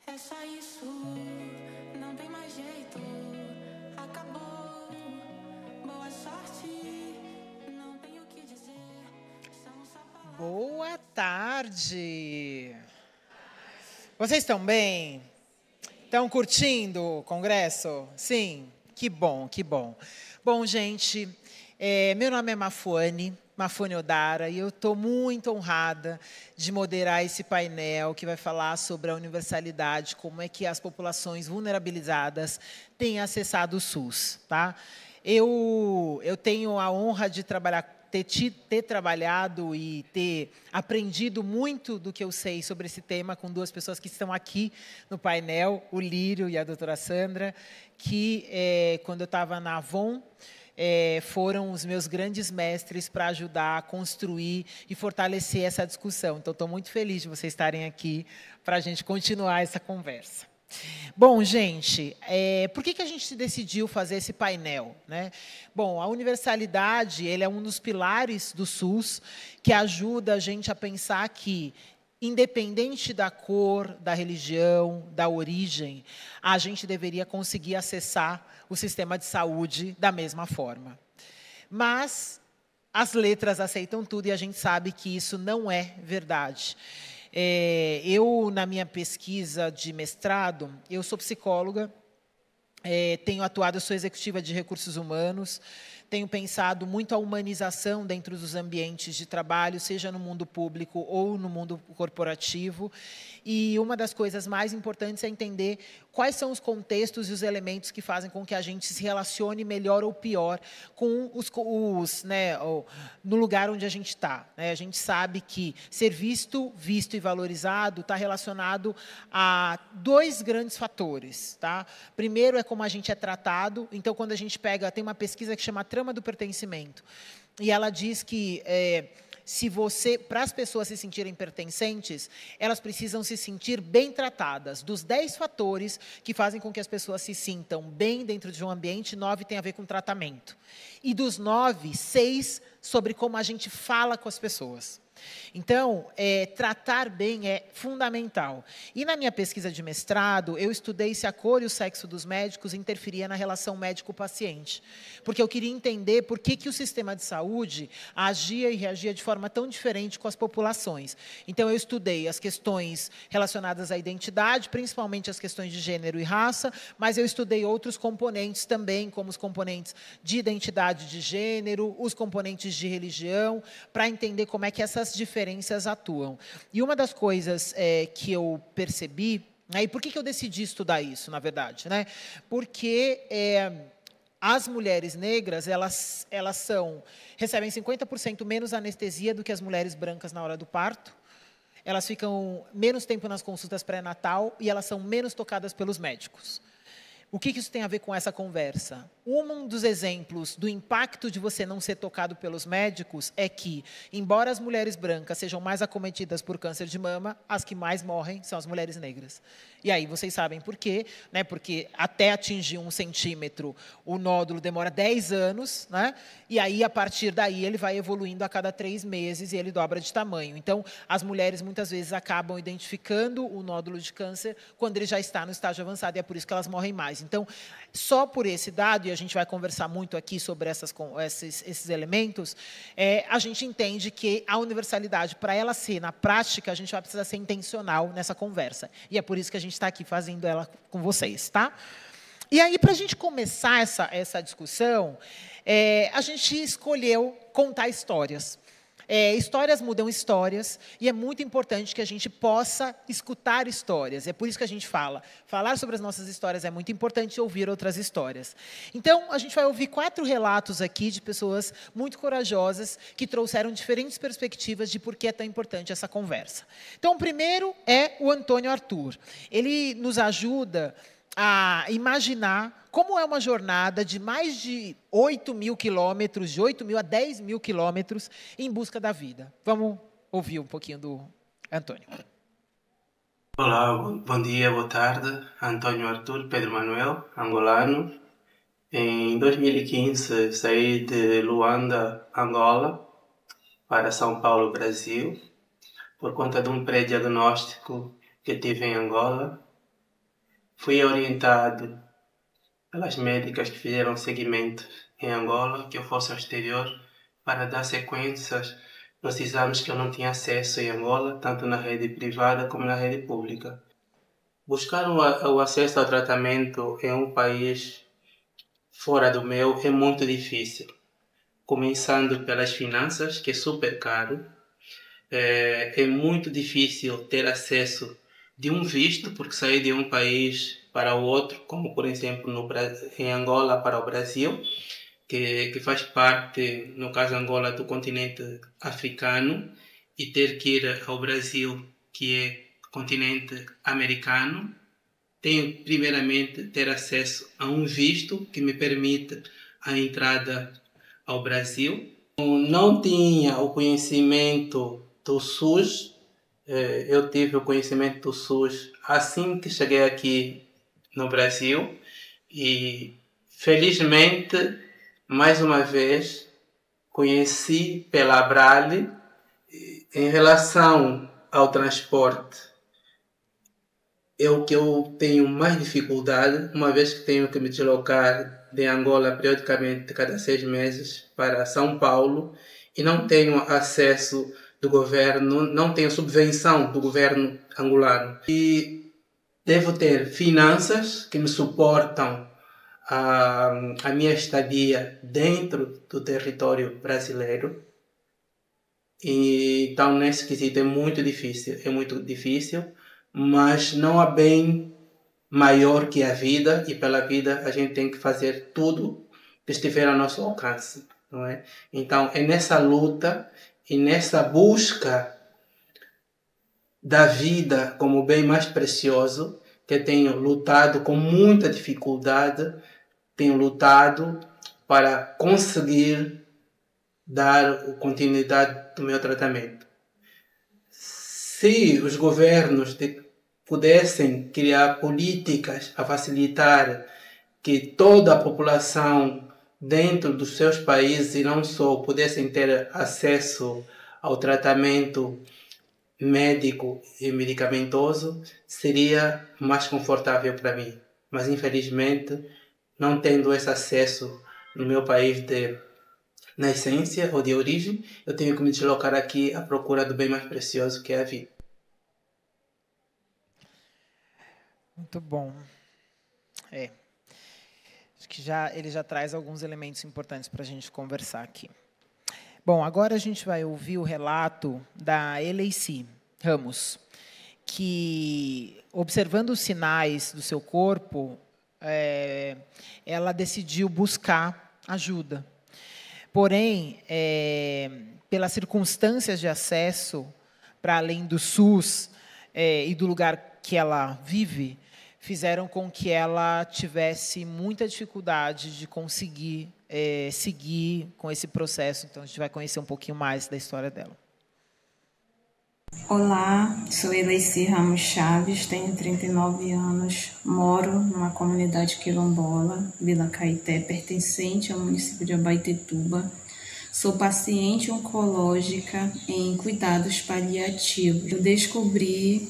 É só isso, não tem mais jeito, acabou, boa sorte, não tenho o que dizer, são só palavras. Boa tarde! Vocês estão bem? Estão curtindo o congresso? Sim? Que bom, que bom. Bom, gente, meu nome é Mafone Odara, e eu estou muito honrada de moderar esse painel que vai falar sobre a universalidade, como é que as populações vulnerabilizadas têm acessado o SUS. Tá? Eu tenho a honra de ter trabalhado e ter aprendido muito do que eu sei sobre esse tema com duas pessoas que estão aqui no painel, o Lírio e a doutora Sandra, que, quando eu estava na Avon, foram os meus grandes mestres para ajudar a construir e fortalecer essa discussão. Então, estou muito feliz de vocês estarem aqui para a gente continuar essa conversa. Bom, gente, por que a gente decidiu fazer esse painel, né? Bom, a universalidade ele é um dos pilares do SUS que ajuda a gente a pensar que, independente da cor, da religião, da origem, a gente deveria conseguir acessar o sistema de saúde da mesma forma. Mas as letras aceitam tudo e a gente sabe que isso não é verdade. Eu, na minha pesquisa de mestrado, eu sou psicóloga, tenho atuado, eu sou executiva de recursos humanos, tenho pensado muito a humanização dentro dos ambientes de trabalho, seja no mundo público ou no mundo corporativo. E uma das coisas mais importantes é entender quais são os contextos e os elementos que fazem com que a gente se relacione melhor ou pior com no lugar onde a gente está. Né? A gente sabe que ser visto e valorizado está relacionado a dois grandes fatores. Tá? Primeiro é como a gente é tratado. Então, quando a gente tem uma pesquisa que chama Trama do Pertencimento, e ela diz que para as pessoas se sentirem pertencentes, elas precisam se sentir bem tratadas. Dos 10 fatores que fazem com que as pessoas se sintam bem dentro de um ambiente, 9 tem a ver com tratamento. E dos 9, 6 sobre como a gente fala com as pessoas. Então, tratar bem é fundamental. E na minha pesquisa de mestrado, eu estudei se a cor e o sexo dos médicos interferia na relação médico-paciente. Porque eu queria entender por que o sistema de saúde agia e reagia de forma tão diferente com as populações. Então, eu estudei as questões relacionadas à identidade, principalmente as questões de gênero e raça, mas eu estudei outros componentes também, como os componentes de identidade de gênero, os componentes de religião, para entender como é que essas diferenças atuam. E uma das coisas que eu percebi, e por que eu decidi estudar isso, na verdade? Né? Porque as mulheres negras, elas recebem 50% menos anestesia do que as mulheres brancas na hora do parto, elas ficam menos tempo nas consultas pré-natal e elas são menos tocadas pelos médicos. O que isso tem a ver com essa conversa? Um dos exemplos do impacto de você não ser tocado pelos médicos é que, embora as mulheres brancas sejam mais acometidas por câncer de mama, as que mais morrem são as mulheres negras. E aí vocês sabem por quê, né? Porque até atingir 1 centímetro, o nódulo demora 10 anos, né? E aí, a partir daí, ele vai evoluindo a cada 3 meses e ele dobra de tamanho. Então, as mulheres, muitas vezes, acabam identificando o nódulo de câncer quando ele já está no estágio avançado, e é por isso que elas morrem mais. mais. Então, só por esse dado, e a gente vai conversar muito aqui sobre esses elementos, a gente entende que a universalidade, para ela ser na prática, a gente vai precisar ser intencional nessa conversa. E é por isso que a gente está aqui fazendo ela com vocês, tá? E aí, para a gente começar essa discussão, a gente escolheu contar histórias. Histórias mudam histórias, e é muito importante que a gente possa escutar histórias. É por isso que a gente fala. Falar sobre as nossas histórias é muito importante, ouvir outras histórias. Então, a gente vai ouvir 4 relatos aqui de pessoas muito corajosas que trouxeram diferentes perspectivas de por que é tão importante essa conversa. Então, o primeiro é o Antônio Arthur. Ele nos ajuda a imaginar como é uma jornada de mais de 8.000 quilômetros, de 8.000 a 10.000 quilômetros, em busca da vida. Vamos ouvir um pouquinho do Antônio. Olá, bom dia, boa tarde. Antônio Arthur Pedro Manuel, angolano. Em 2015, saí de Luanda, Angola, para São Paulo, Brasil, por conta de um pré-diagnóstico que tive em Angola. Fui orientado pelas médicas que fizeram seguimento em Angola, que eu fosse ao exterior para dar sequências nos exames que eu não tinha acesso em Angola, tanto na rede privada como na rede pública. Buscar o acesso ao tratamento em um país fora do meu é muito difícil, começando pelas finanças, que é super caro. É muito difícil ter acesso de um visto, porque sair de um país para o outro, como por exemplo em Angola para o Brasil, que faz parte, no caso Angola, do continente africano, e ter que ir ao Brasil, que é continente americano, tenho primeiramente ter acesso a um visto que me permite a entrada ao Brasil. Não tinha o conhecimento do SUS. Eu tive o conhecimento do SUS assim que cheguei aqui no Brasil e, felizmente, mais uma vez, conheci pela Abrale. Em relação ao transporte, é o que eu tenho mais dificuldade, uma vez que tenho que me deslocar de Angola periodicamente, cada 6 meses, para São Paulo, e não tenho acesso do governo, não tenho subvenção do governo angolano. E devo ter finanças que me suportam a minha estadia dentro do território brasileiro. E, então, nesse quesito é muito difícil, mas não há bem maior que a vida, e pela vida a gente tem que fazer tudo que estiver ao nosso alcance, não é? Então, é nessa luta e nessa busca da vida como bem mais precioso que tenho lutado com muita dificuldade, tenho lutado para conseguir dar continuidade do meu tratamento. Se os governos pudessem criar políticas a facilitar que toda a população dentro dos seus países e não só pudessem ter acesso ao tratamento médico e medicamentoso, seria mais confortável para mim. Mas infelizmente, não tendo esse acesso no meu país de nascência ou de origem, eu tenho que me deslocar aqui à procura do bem mais precioso que é a vida. Muito bom. Acho que ele já traz alguns elementos importantes para a gente conversar aqui. Bom, agora a gente vai ouvir o relato da Eleici Ramos, que, observando os sinais do seu corpo, ela decidiu buscar ajuda. Porém, pelas circunstâncias de acesso, para além do SUS e do lugar que ela vive, fizeram com que ela tivesse muita dificuldade de conseguir seguir com esse processo. Então, a gente vai conhecer um pouquinho mais da história dela. Olá, sou Eleici Ramos Chaves, tenho 39 anos, moro numa comunidade quilombola, Vila Caeté, pertencente ao município de Abaetetuba. Sou paciente oncológica em cuidados paliativos. Eu descobri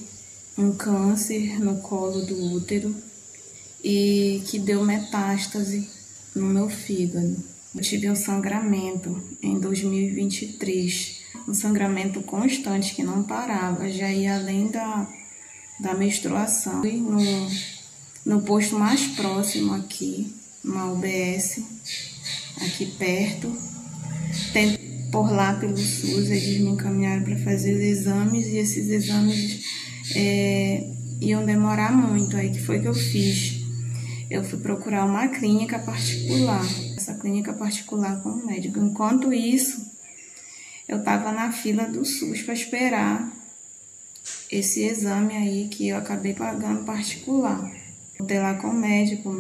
um câncer no colo do útero e que deu metástase no meu fígado. Eu tive um sangramento em 2023, um sangramento constante que não parava, já ia além da menstruação. Fui no posto mais próximo aqui, uma UBS, aqui perto. Tentei por lá pelo SUS, eles me encaminharam para fazer os exames e esses exames iam demorar muito. Aí que foi que eu fiz? Eu fui procurar uma clínica particular, essa clínica particular com o médico. Enquanto isso, eu estava na fila do SUS para esperar esse exame aí que eu acabei pagando particular. Voltei lá com o médico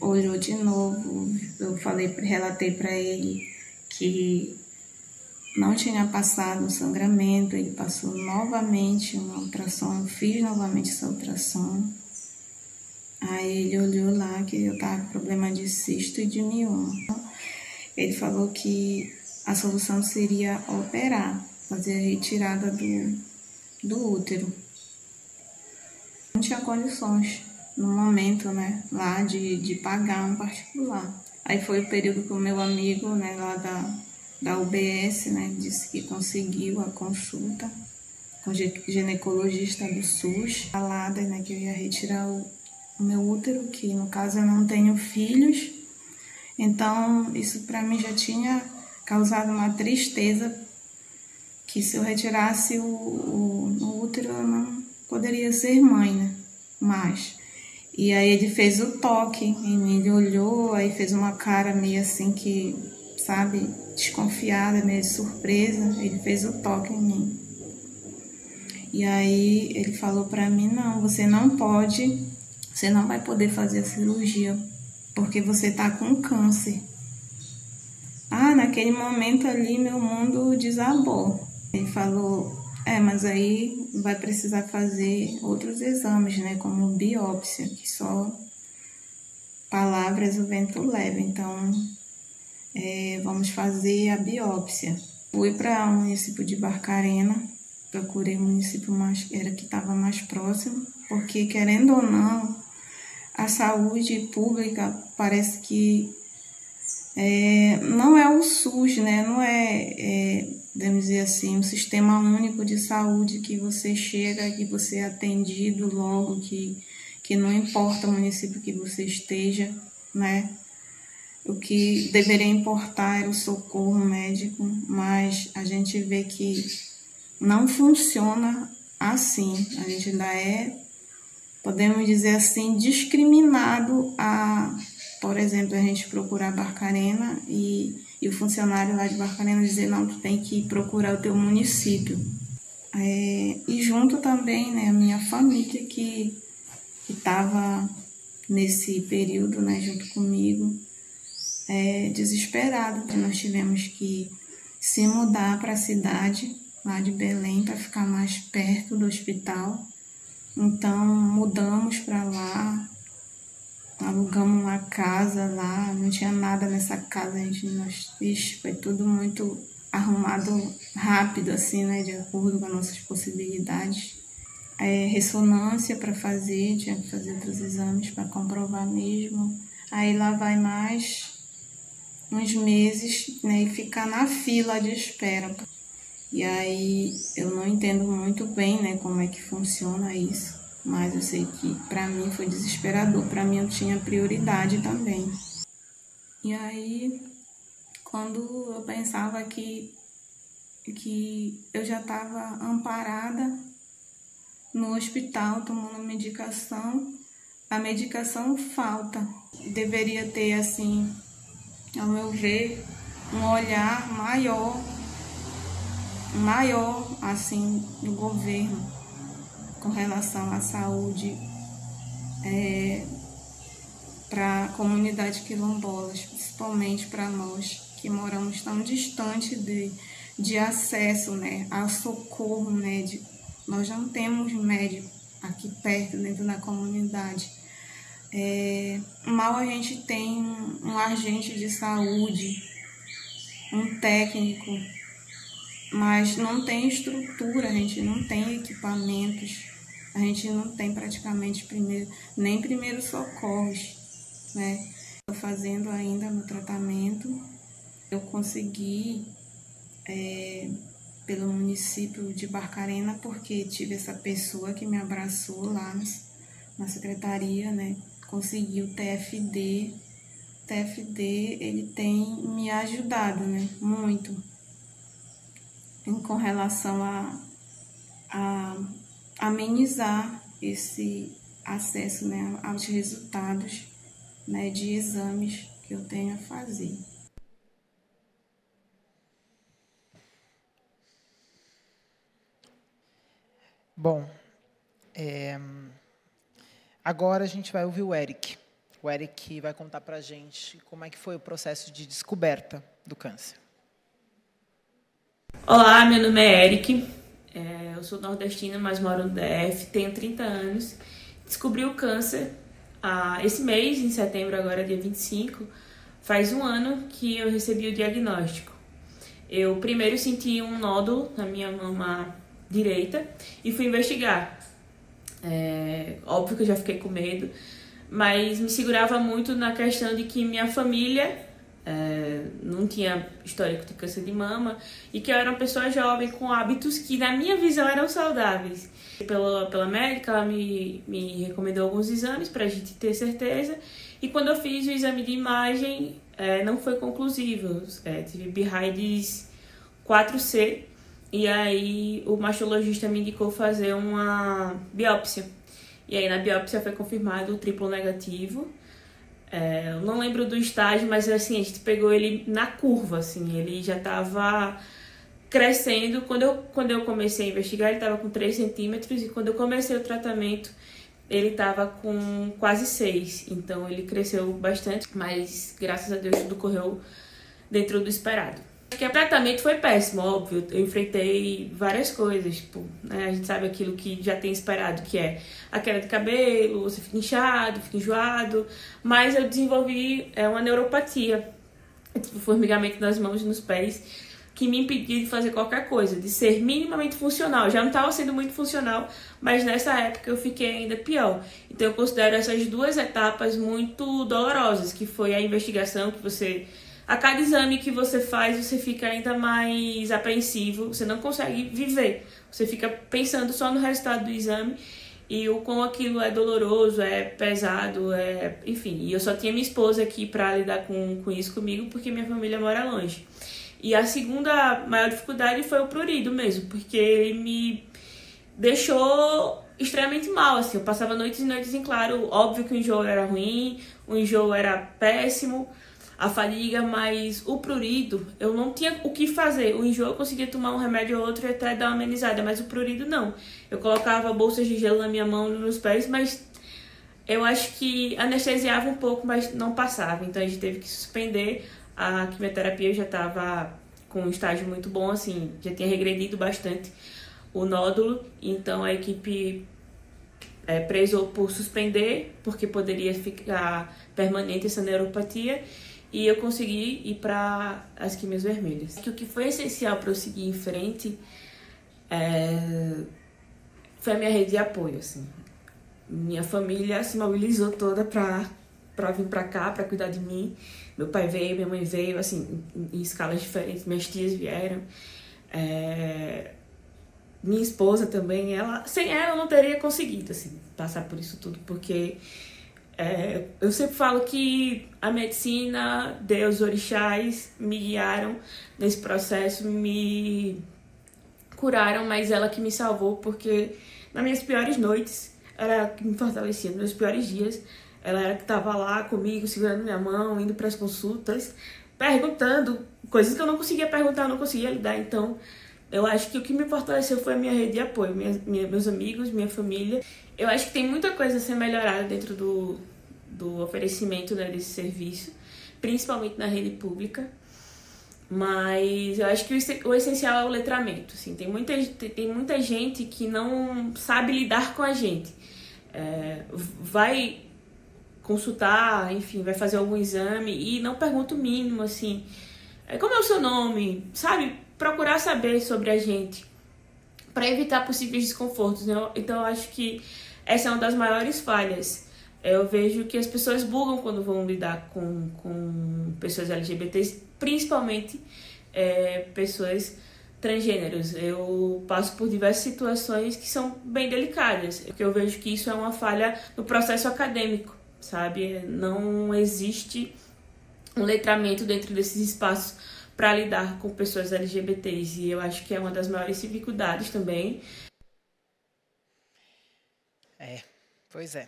olhou de novo, eu relatei para ele que não tinha passado um sangramento, ele passou novamente uma ultrassom, eu fiz novamente essa ultrassom. Aí ele olhou lá que eu estava com problema de cisto e de mioma. Ele falou que a solução seria operar, fazer a retirada do útero. Não tinha condições no momento, né, lá de pagar um particular. Aí foi o período que o meu amigo, né, lá da UBS, né, disse que conseguiu a consulta com o ginecologista do SUS, falada, né, que eu ia retirar o meu útero, que no caso eu não tenho filhos, então isso para mim já tinha causado uma tristeza, que se eu retirasse o útero eu não poderia ser mãe, né, mais. E aí ele fez o toque em mim, ele olhou, aí fez uma cara meio assim que, sabe, desconfiada, meio de surpresa, ele fez o toque em mim. E aí ele falou pra mim, não, você não vai poder fazer a cirurgia, porque você tá com câncer. Naquele momento ali meu mundo desabou. Ele falou, mas aí vai precisar fazer outros exames, né, como biópsia, que só palavras o vento leva, então vamos fazer a biópsia. Fui para o município de Barcarena, procurei o município que estava mais próximo, porque querendo ou não, a saúde pública parece que não é o SUS, né? Não podemos dizer assim, um sistema único de saúde que você chega, que você é atendido logo, que não importa o município que você esteja, né? O que deveria importar é o socorro médico, mas a gente vê que não funciona assim. A gente ainda podemos dizer assim, discriminado por exemplo, a gente procurar Barcarena e o funcionário lá de Barcarena dizer, não, tu tem que procurar o teu município. E junto também, né, a minha família que estava nesse período, né, junto comigo, desesperado. Nós tivemos que se mudar para a cidade, lá de Belém, para ficar mais perto do hospital. Então, mudamos para lá, alugamos uma casa lá, não tinha nada nessa casa, foi tudo muito arrumado rápido, assim, né, de acordo com as nossas possibilidades. Ressonância para fazer, tinha que fazer outros exames para comprovar mesmo. Aí lá vai mais uns meses, né, e ficar na fila de espera. E aí eu não entendo muito bem, né, como é que funciona isso. Mas eu sei que para mim foi desesperador, para mim eu tinha prioridade também. E aí, quando eu pensava que eu já estava amparada no hospital, tomando medicação, a medicação falta. Deveria ter, assim, ao meu ver, um olhar maior assim, do governo com relação à saúde para a comunidade quilombola, principalmente para nós que moramos tão distante de acesso, né, ao socorro médico. Nós não temos médico aqui perto, dentro da comunidade. Mal a gente tem um agente de saúde, um técnico, mas não tem estrutura, a gente não tem equipamentos a gente não tem praticamente nem primeiros socorros, né? Estou fazendo ainda no tratamento. Eu consegui pelo município de Barcarena, porque tive essa pessoa que me abraçou lá na secretaria, né? Consegui o TFD. O TFD, ele tem me ajudado, né? Muito. Com relação a amenizar esse acesso, né, aos resultados, né, de exames que eu tenho a fazer. Bom, agora a gente vai ouvir o Eric. O Eric vai contar para a gente como é que foi o processo de descoberta do câncer. Olá, meu nome é Eric, eu sou nordestina, mas moro no DF, tenho 30 anos. Descobri o câncer esse mês, em setembro, agora dia 25, faz um ano que eu recebi o diagnóstico. Eu primeiro senti um nódulo na minha mama direita e fui investigar. Óbvio que eu já fiquei com medo, mas me segurava muito na questão de que minha família não tinha histórico de câncer de mama e que eu era uma pessoa jovem com hábitos que na minha visão eram saudáveis. Pela médica, ela me recomendou alguns exames para a gente ter certeza, e quando eu fiz o exame de imagem não foi conclusivo. Tive BIRAIDS 4C, e aí o mastologista me indicou fazer uma biópsia, e aí na biópsia foi confirmado o triplo negativo. Eu não lembro do estágio, mas assim, a gente pegou ele na curva, assim, ele já estava crescendo. Quando eu comecei a investigar, ele estava com 3 centímetros, e quando eu comecei o tratamento, ele estava com quase 6, então ele cresceu bastante, mas graças a Deus tudo correu dentro do esperado. Porque o tratamento foi péssimo, óbvio, eu enfrentei várias coisas, tipo, né? A gente sabe aquilo que já tem esperado, que é a queda de cabelo, você fica inchado, fica enjoado, mas eu desenvolvi uma neuropatia, tipo, formigamento nas mãos e nos pés, que me impedia de fazer qualquer coisa, de ser minimamente funcional. Já não estava sendo muito funcional, mas nessa época eu fiquei ainda pior. Então eu considero essas 2 etapas muito dolorosas, que foi a investigação, que você... A cada exame que você faz, você fica ainda mais apreensivo, você não consegue viver. Você fica pensando só no resultado do exame e o quão aquilo é doloroso, é pesado, enfim. E eu só tinha minha esposa aqui para lidar com isso comigo, porque minha família mora longe. E a segunda maior dificuldade foi o prurido mesmo, porque ele me deixou extremamente mal, assim. Eu passava noites e noites em claro. Óbvio que o enjoo era ruim, o enjoo era péssimo, a fadiga, mas o prurido, eu não tinha o que fazer. O enjoo eu conseguia tomar um remédio ou outro e até dar uma amenizada, mas o prurido não. Eu colocava bolsas de gelo na minha mão e nos pés, mas eu acho que anestesiava um pouco, mas não passava. Então a gente teve que suspender. A quimioterapia já estava com um estágio muito bom, assim, já tinha regredido bastante o nódulo, então a equipe prezou por suspender, porque poderia ficar permanente essa neuropatia, e eu consegui ir para as quimios vermelhas. O que foi essencial para eu seguir em frente foi a minha rede de apoio, assim. Minha família se mobilizou toda para vir para cá, para cuidar de mim. Meu pai veio, minha mãe veio, assim, em escalas diferentes. Minhas tias vieram. Minha esposa também. Sem ela eu não teria conseguido, assim, passar por isso tudo, porque eu sempre falo que a medicina, Deus, orixás me guiaram nesse processo, me curaram, mas ela que me salvou, porque nas minhas piores noites, ela era que me fortalecia, nos meus piores dias, ela era que estava lá comigo, segurando minha mão, indo para as consultas, perguntando coisas que eu não conseguia perguntar, eu não conseguia lidar. Então, eu acho que o que me fortaleceu foi a minha rede de apoio, meus amigos, minha família. Eu acho que tem muita coisa a ser melhorada dentro do oferecimento, né, desse serviço, principalmente na rede pública. Mas eu acho que o essencial é o letramento. Assim. Tem muita gente que não sabe lidar com a gente. Vai consultar, enfim, vai fazer algum exame e não pergunta o mínimo, assim, como é o seu nome, sabe? Procurar saber sobre a gente, para evitar possíveis desconfortos, né? Então eu acho que essa é uma das maiores falhas. Eu vejo que as pessoas bugam quando vão lidar com pessoas LGBTs, principalmente pessoas transgêneros. Eu passo por diversas situações que são bem delicadas, porque eu vejo que isso é uma falha no processo acadêmico, sabe? Não existe um letramento dentro desses espaços para lidar com pessoas LGBTs, e eu acho que é uma das maiores dificuldades também. Pois é.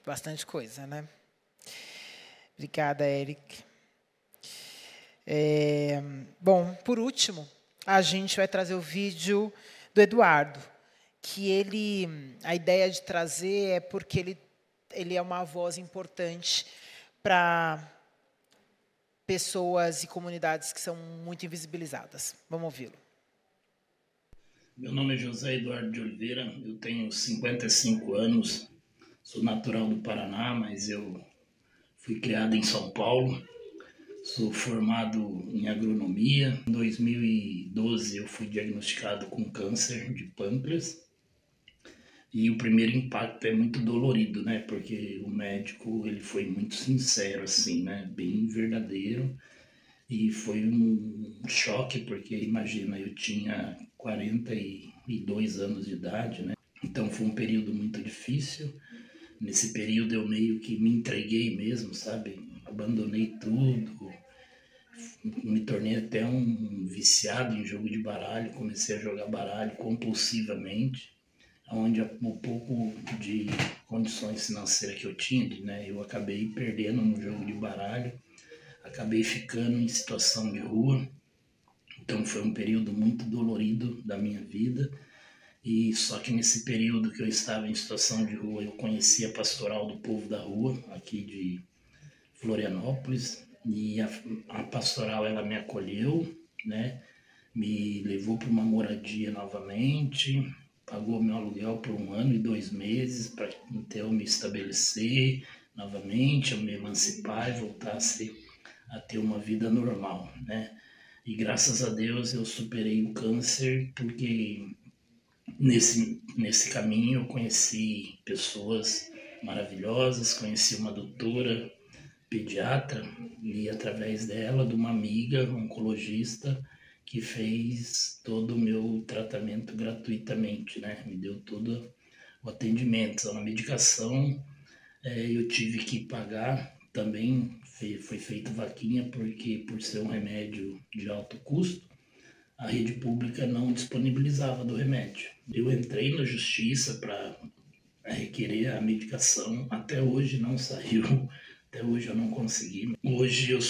Bastante coisa, né? Obrigada, Eric. Bom, por último, a gente vai trazer o vídeo do Eduardo, que a ideia de trazer é porque ele é uma voz importante para pessoas e comunidades que são muito invisibilizadas. Vamos ouvi-lo. Meu nome é José Eduardo de Oliveira, eu tenho 55 anos, sou natural do Paraná, mas eu fui criado em São Paulo, sou formado em agronomia. Em 2012 eu fui diagnosticado com câncer de pâncreas e o primeiro impacto é muito dolorido, né? Porque o médico ele foi muito sincero, assim, né? Bem verdadeiro. E foi um choque, porque imagina, eu tinha 42 anos de idade, né? Então foi um período muito difícil. Nesse período eu meio que me entreguei mesmo, sabe? Abandonei tudo, me tornei até um viciado em jogo de baralho, comecei a jogar baralho compulsivamente, onde o pouco de condições financeiras que eu tinha, né? Eu acabei perdendo no jogo de baralho, acabei ficando em situação de rua. Então foi um período muito dolorido da minha vida. E só que nesse período que eu estava em situação de rua, eu conheci a Pastoral do Povo da Rua, aqui de Florianópolis. E a pastoral, ela me acolheu, né? Me levou para uma moradia novamente, pagou meu aluguel por 1 ano e 2 meses, para então eu me estabelecer novamente, eu me emancipar e voltasse a ter uma vida normal, né? E graças a Deus eu superei o câncer, porque nesse caminho eu conheci pessoas maravilhosas, conheci uma doutora pediatra e através dela, de uma amiga oncologista que fez todo o meu tratamento gratuitamente, né? Me deu todo o atendimento. A medicação eu tive que pagar também, foi feita vaquinha, porque por ser um remédio de alto custo, a rede pública não disponibilizava do remédio. Eu entrei na justiça para requerer a medicação, até hoje não saiu, até hoje eu não consegui. Hoje eu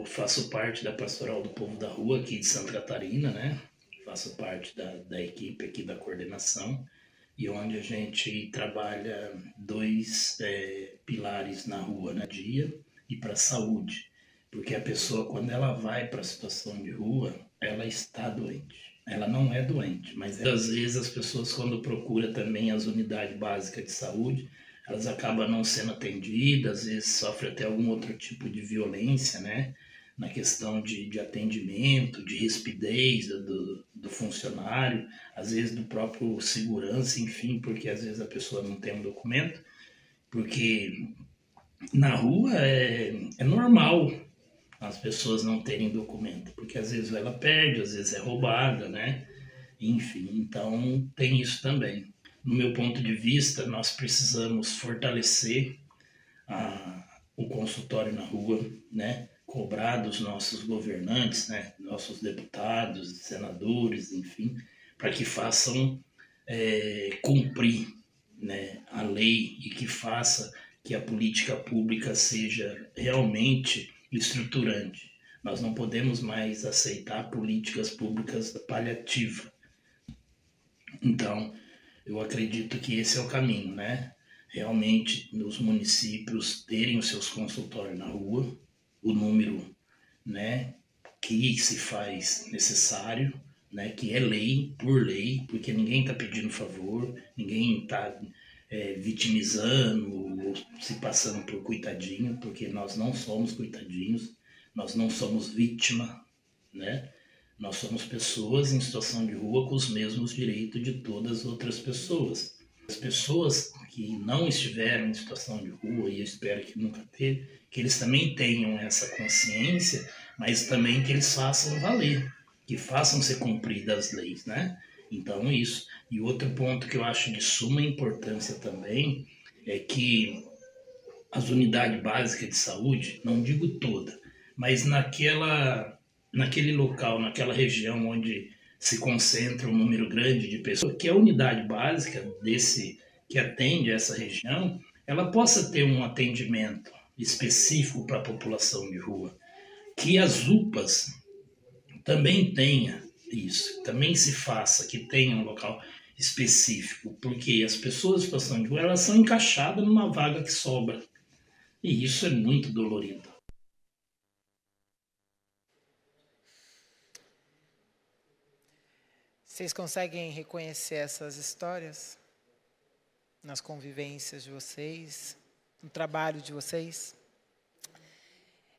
faço parte da Pastoral do Povo da Rua aqui de Santa Catarina, né? Faço parte da equipe aqui da coordenação, e onde a gente trabalha 2 pilares na rua, né? Dia e para a saúde. Porque a pessoa, quando ela vai para a situação de rua, ela está doente. Ela não é doente, mas às vezes as pessoas, quando procuram também as unidades básicas de saúde, elas acabam não sendo atendidas, às vezes sofrem até algum outro tipo de violência, né? Na questão de atendimento, de rispidez do funcionário, às vezes do próprio segurança, enfim, porque às vezes a pessoa não tem um documento, porque na rua é normal as pessoas não terem documento, porque às vezes ela perde, às vezes é roubada, né? Enfim, então tem isso também. No meu ponto de vista, nós precisamos fortalecer o consultório na rua, né? Cobrar dos nossos governantes, né? Nossos deputados, senadores, enfim, para que façam cumprir, né? A lei, e que faça que a política pública seja realmente estruturante. Nós não podemos mais aceitar políticas públicas paliativas. Então, eu acredito que esse é o caminho, né? Realmente, os municípios terem os seus consultórios na rua, o número, né, que se faz necessário, né, que é lei, por lei, porque ninguém está pedindo favor, ninguém está vitimizando ou se passando por coitadinho, porque nós não somos coitadinhos, nós não somos vítima, né? Nós somos pessoas em situação de rua com os mesmos direitos de todas as outras pessoas. As pessoas que não estiveram em situação de rua, e eu espero que nunca teve, que eles também tenham essa consciência, mas também que eles façam valer, que façam ser cumpridas as leis, né? Então, isso. E outro ponto que eu acho de suma importância também é que as unidades básicas de saúde, não digo toda, mas naquele local, naquela região onde se concentra um número grande de pessoas, que a unidade básica que atende essa região, ela possa ter um atendimento específico para a população de rua, que as UPAs também tenha isso, também se faça, que tenha um local específico, porque as pessoas em situação de rua, elas são encaixadas numa vaga que sobra, e isso é muito dolorido. Vocês conseguem reconhecer essas histórias nas convivências de vocês, no trabalho de vocês?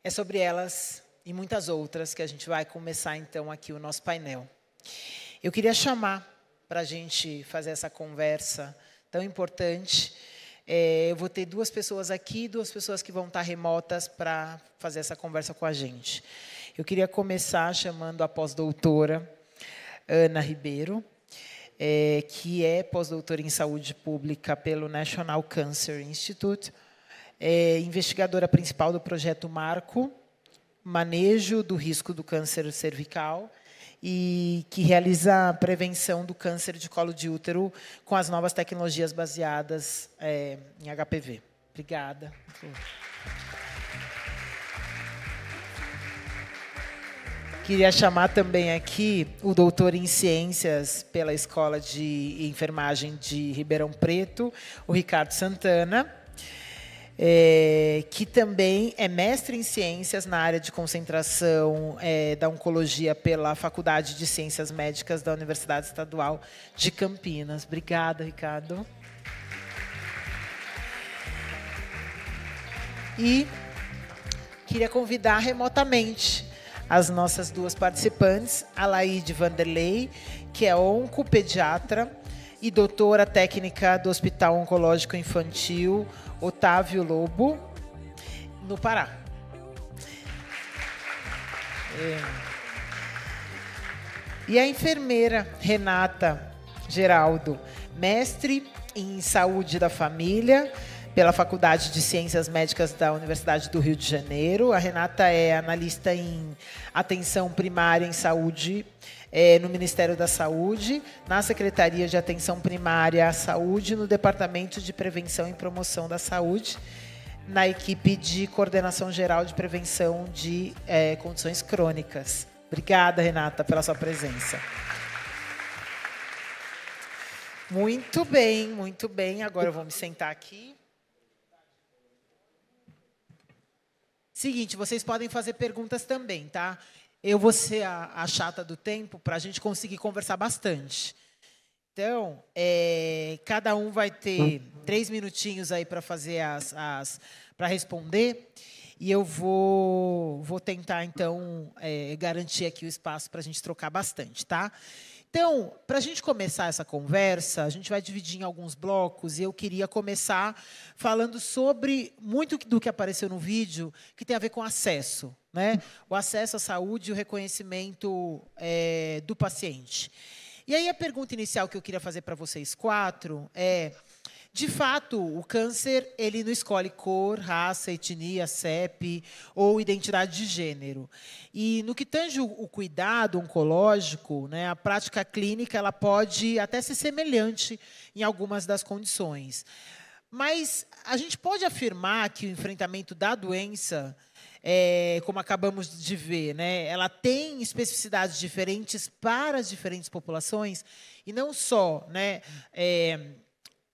É sobre elas e muitas outras que a gente vai começar, então, aqui o nosso painel. Eu queria chamar para a gente fazer essa conversa tão importante. Eu vou ter 2 pessoas aqui, 2 pessoas que vão estar remotas para fazer essa conversa com a gente. Eu queria começar chamando a pós-doutora Ana Ribeiro, que é pós-doutora em saúde pública pelo National Cancer Institute, investigadora principal do projeto Marco, manejo do risco do câncer cervical, e que realiza a prevenção do câncer de colo de útero com as novas tecnologias baseadas em HPV. Obrigada. Queria chamar também aqui o doutor em Ciências pela Escola de Enfermagem de Ribeirão Preto, o Ricardo Santana, que também é mestre em Ciências na área de concentração da Oncologia pela Faculdade de Ciências Médicas da Universidade Estadual de Campinas. Obrigada, Ricardo. E queria convidar remotamente as nossas 2 participantes, a Laide Vanderlei, que é oncopediatra e doutora técnica do Hospital Oncológico Infantil Otávio Lobo, no Pará. E a enfermeira Renata Geraldo, mestre em Saúde da Família, pela Faculdade de Ciências Médicas da Universidade do Rio de Janeiro. A Renata é analista em atenção primária em saúde no Ministério da Saúde, na Secretaria de Atenção Primária à Saúde, no Departamento de Prevenção e Promoção da Saúde, na equipe de Coordenação Geral de Prevenção de Condições Crônicas. Obrigada, Renata, pela sua presença. Muito bem, muito bem. Agora eu vou me sentar aqui. Seguinte, vocês podem fazer perguntas também, tá? Eu vou ser a chata do tempo para a gente conseguir conversar bastante. Então, cada um vai ter 3 minutinhos aí para fazer para responder. E eu vou tentar, então, garantir aqui o espaço para a gente trocar bastante, tá? Então, para a gente começar essa conversa, a gente vai dividir em alguns blocos, e eu queria começar falando sobre muito do que apareceu no vídeo, que tem a ver com acesso, né? O acesso à saúde e o reconhecimento do paciente. E aí a pergunta inicial que eu queria fazer para vocês 4 é: de fato, o câncer ele não escolhe cor, raça, etnia, CEP ou identidade de gênero. E no que tange o cuidado oncológico, né, a prática clínica ela pode até ser semelhante em algumas das condições. Mas a gente pode afirmar que o enfrentamento da doença, como acabamos de ver, né, ela tem especificidades diferentes para as diferentes populações, e não só, né,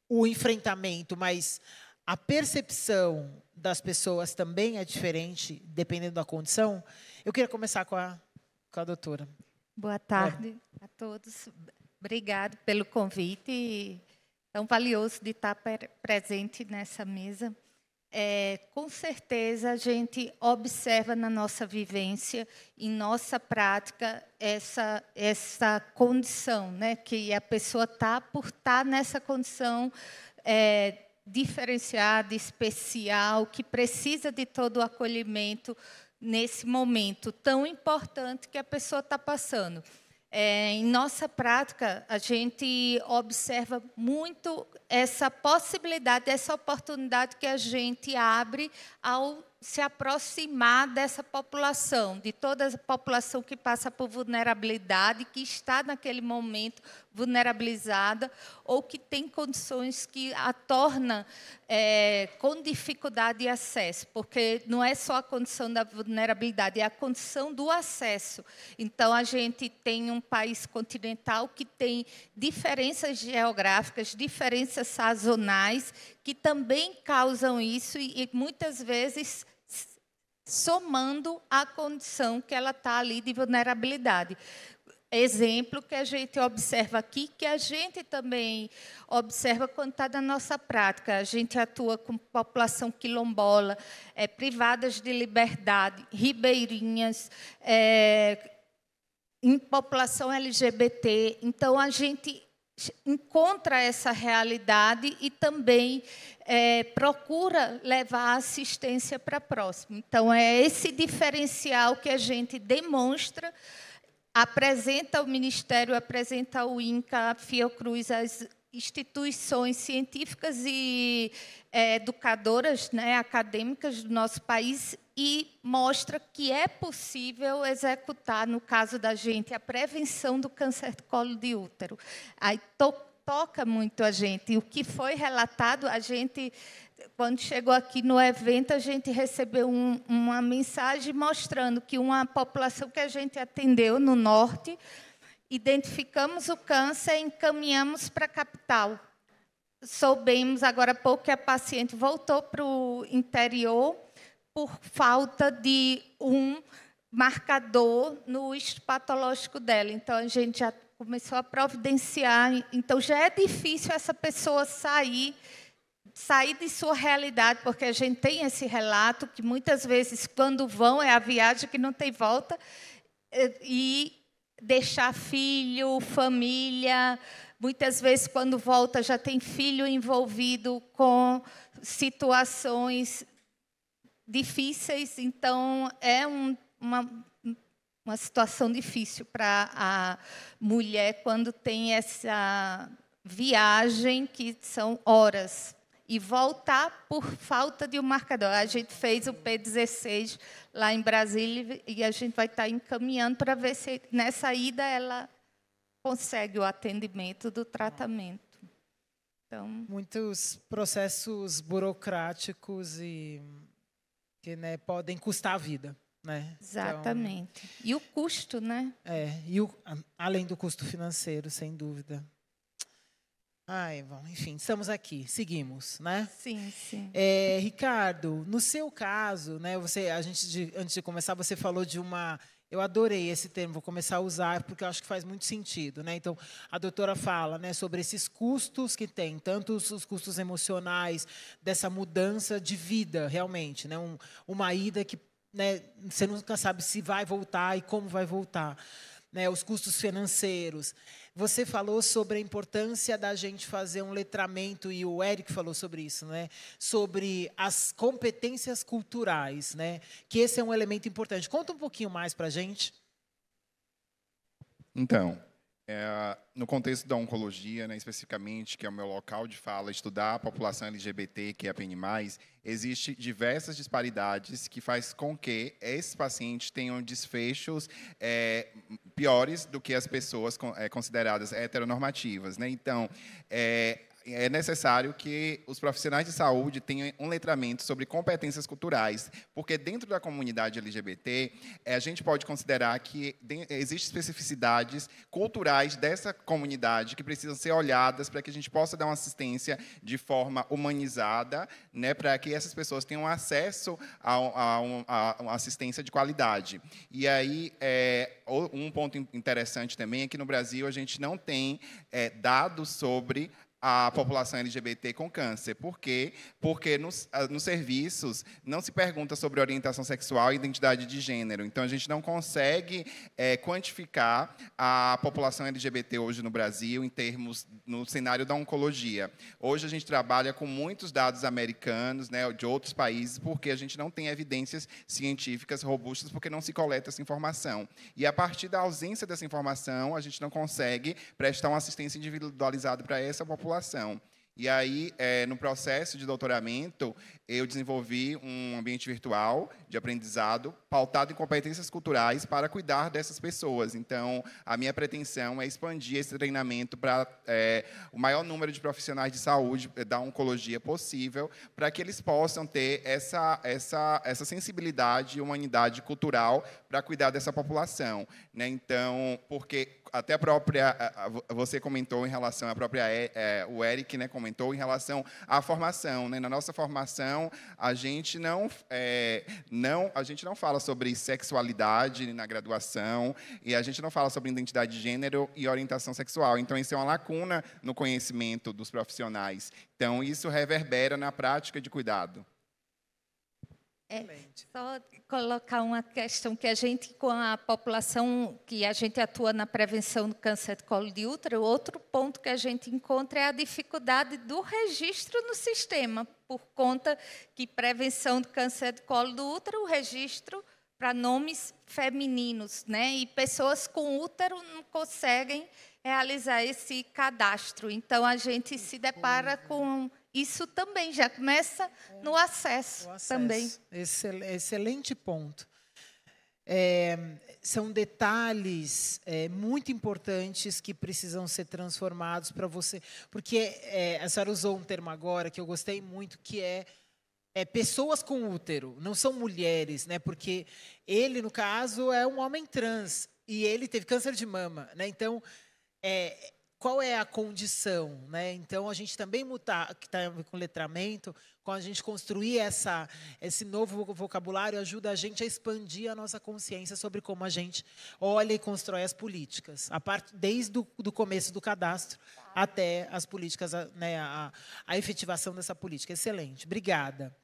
o enfrentamento, mas a percepção das pessoas também é diferente, dependendo da condição. Eu queria começar com a doutora. Boa tarde a todos. Obrigado pelo convite tão valioso de estar presente nessa mesa. Com certeza, a gente observa na nossa vivência, em nossa prática, essa condição, né? Que a pessoa está por estar nessa condição diferenciada, especial, que precisa de todo o acolhimento nesse momento tão importante que a pessoa está passando. Em nossa prática, a gente observa muito essa possibilidade, essa oportunidade que a gente abre ao se aproximar dessa população, de toda a população que passa por vulnerabilidade, que está naquele momento vulnerabilizada ou que tem condições que a torna com dificuldade de acesso, porque não é só a condição da vulnerabilidade, é a condição do acesso. Então, a gente tem um país continental que tem diferenças geográficas, diferenças sazonais, que também causam isso e muitas vezes somando a condição que ela está ali de vulnerabilidade. Exemplo que a gente observa aqui, que a gente também observa quando está na nossa prática. A gente atua com população quilombola, privadas de liberdade, ribeirinhas, em população LGBT. Então, a gente encontra essa realidade e também procura levar assistência para próximo. Então, é esse diferencial que a gente demonstra, apresenta ao Ministério, apresenta ao INCA, a Fiocruz, as instituições científicas e educadoras, né, acadêmicas do nosso país, e mostra que é possível executar, no caso da gente, a prevenção do câncer de colo de útero. Aí toca muito a gente. E o que foi relatado, a gente, quando chegou aqui no evento, a gente recebeu uma mensagem mostrando que uma população que a gente atendeu no norte, identificamos o câncer e encaminhamos para a capital. Soubemos agora há pouco que a paciente voltou para o interior por falta de um marcador no histopatológico dela. Então, a gente já começou a providenciar. Então, já é difícil essa pessoa sair de sua realidade, porque a gente tem esse relato que, muitas vezes, quando vão, é a viagem que não tem volta, e deixar filho, família. Muitas vezes, quando volta, já tem filho envolvido com situações difíceis. Então, é uma situação difícil para a mulher quando tem essa viagem, que são horas, e voltar por falta de um marcador. A gente fez o P16 lá em Brasília e a gente vai estar encaminhando para ver se, nessa ida, ela consegue o atendimento do tratamento. Então, muitos processos burocráticos e que, né, podem custar a vida. Né? Exatamente. Então, e o custo, né? Além do custo financeiro, sem dúvida. Bom, enfim, estamos aqui, seguimos, né? Sim, sim. Ricardo, no seu caso, né, antes de começar, você falou de uma... Eu adorei esse termo, vou começar a usar, porque eu acho que faz muito sentido, né? Então, a doutora fala, né, sobre esses custos que tem, tanto os custos emocionais, dessa mudança de vida, realmente, né? Uma ida que, né, você nunca sabe se vai voltar e como vai voltar, né? Os custos financeiros. Você falou sobre a importância da gente fazer um letramento, e o Éric falou sobre isso, né? Sobre as competências culturais, né? Que esse é um elemento importante. Conta um pouquinho mais para a gente. Então, no contexto da oncologia, né, especificamente, que é o meu local de fala, estudar a população LGBT, que é a PN+, existem diversas disparidades que faz com que esses pacientes tenham desfechos piores do que as pessoas consideradas heteronormativas, né? Então, é necessário que os profissionais de saúde tenham um letramento sobre competências culturais, porque dentro da comunidade LGBT, a gente pode considerar que existem especificidades culturais dessa comunidade que precisam ser olhadas para que a gente possa dar uma assistência de forma humanizada, né, para que essas pessoas tenham acesso a uma assistência de qualidade. E aí, um ponto interessante também é que no Brasil a gente não tem dados sobre a população LGBT com câncer. Por quê? Porque nos serviços não se pergunta sobre orientação sexual e identidade de gênero. Então, a gente não consegue quantificar a população LGBT hoje no Brasil em termos no cenário da oncologia. Hoje, a gente trabalha com muitos dados americanos, né, de outros países, porque a gente não tem evidências científicas robustas, porque não se coleta essa informação. E, a partir da ausência dessa informação, a gente não consegue prestar uma assistência individualizada para essa população. E aí, no processo de doutoramento, eu desenvolvi um ambiente virtual de aprendizado pautado em competências culturais para cuidar dessas pessoas. Então, a minha pretensão é expandir esse treinamento para o maior número de profissionais de saúde da oncologia possível, para que eles possam ter essa sensibilidade e humanidade cultural para cuidar dessa população, né? Então, porque até a própria você comentou em relação à própria o Eric, né, comentou em relação à formação, né? Na nossa formação a gente não fala sobre sexualidade na graduação e a gente não fala sobre identidade de gênero e orientação sexual. Então isso é uma lacuna no conhecimento dos profissionais. Então isso reverbera na prática de cuidado. Só colocar uma questão que a gente, com a população que a gente atua na prevenção do câncer de colo de útero, outro ponto que a gente encontra é a dificuldade do registro no sistema, por conta que prevenção do câncer de colo do útero, o registro para nomes femininos, né? E pessoas com útero não conseguem realizar esse cadastro. Então, a gente se depara com isso também, já começa no acesso, também. Excelente ponto. São detalhes muito importantes que precisam ser transformados para você. Porque a senhora usou um termo agora que eu gostei muito, que é pessoas com útero, não são mulheres, né? Porque ele, no caso, é um homem trans e ele teve câncer de mama, né? Então, qual é a condição, né? Então, a gente também que está com letramento, quando a gente construir esse novo vocabulário, ajuda a gente a expandir a nossa consciência sobre como a gente olha e constrói as políticas, desde o começo do cadastro até as políticas, né, a efetivação dessa política. Excelente, obrigada.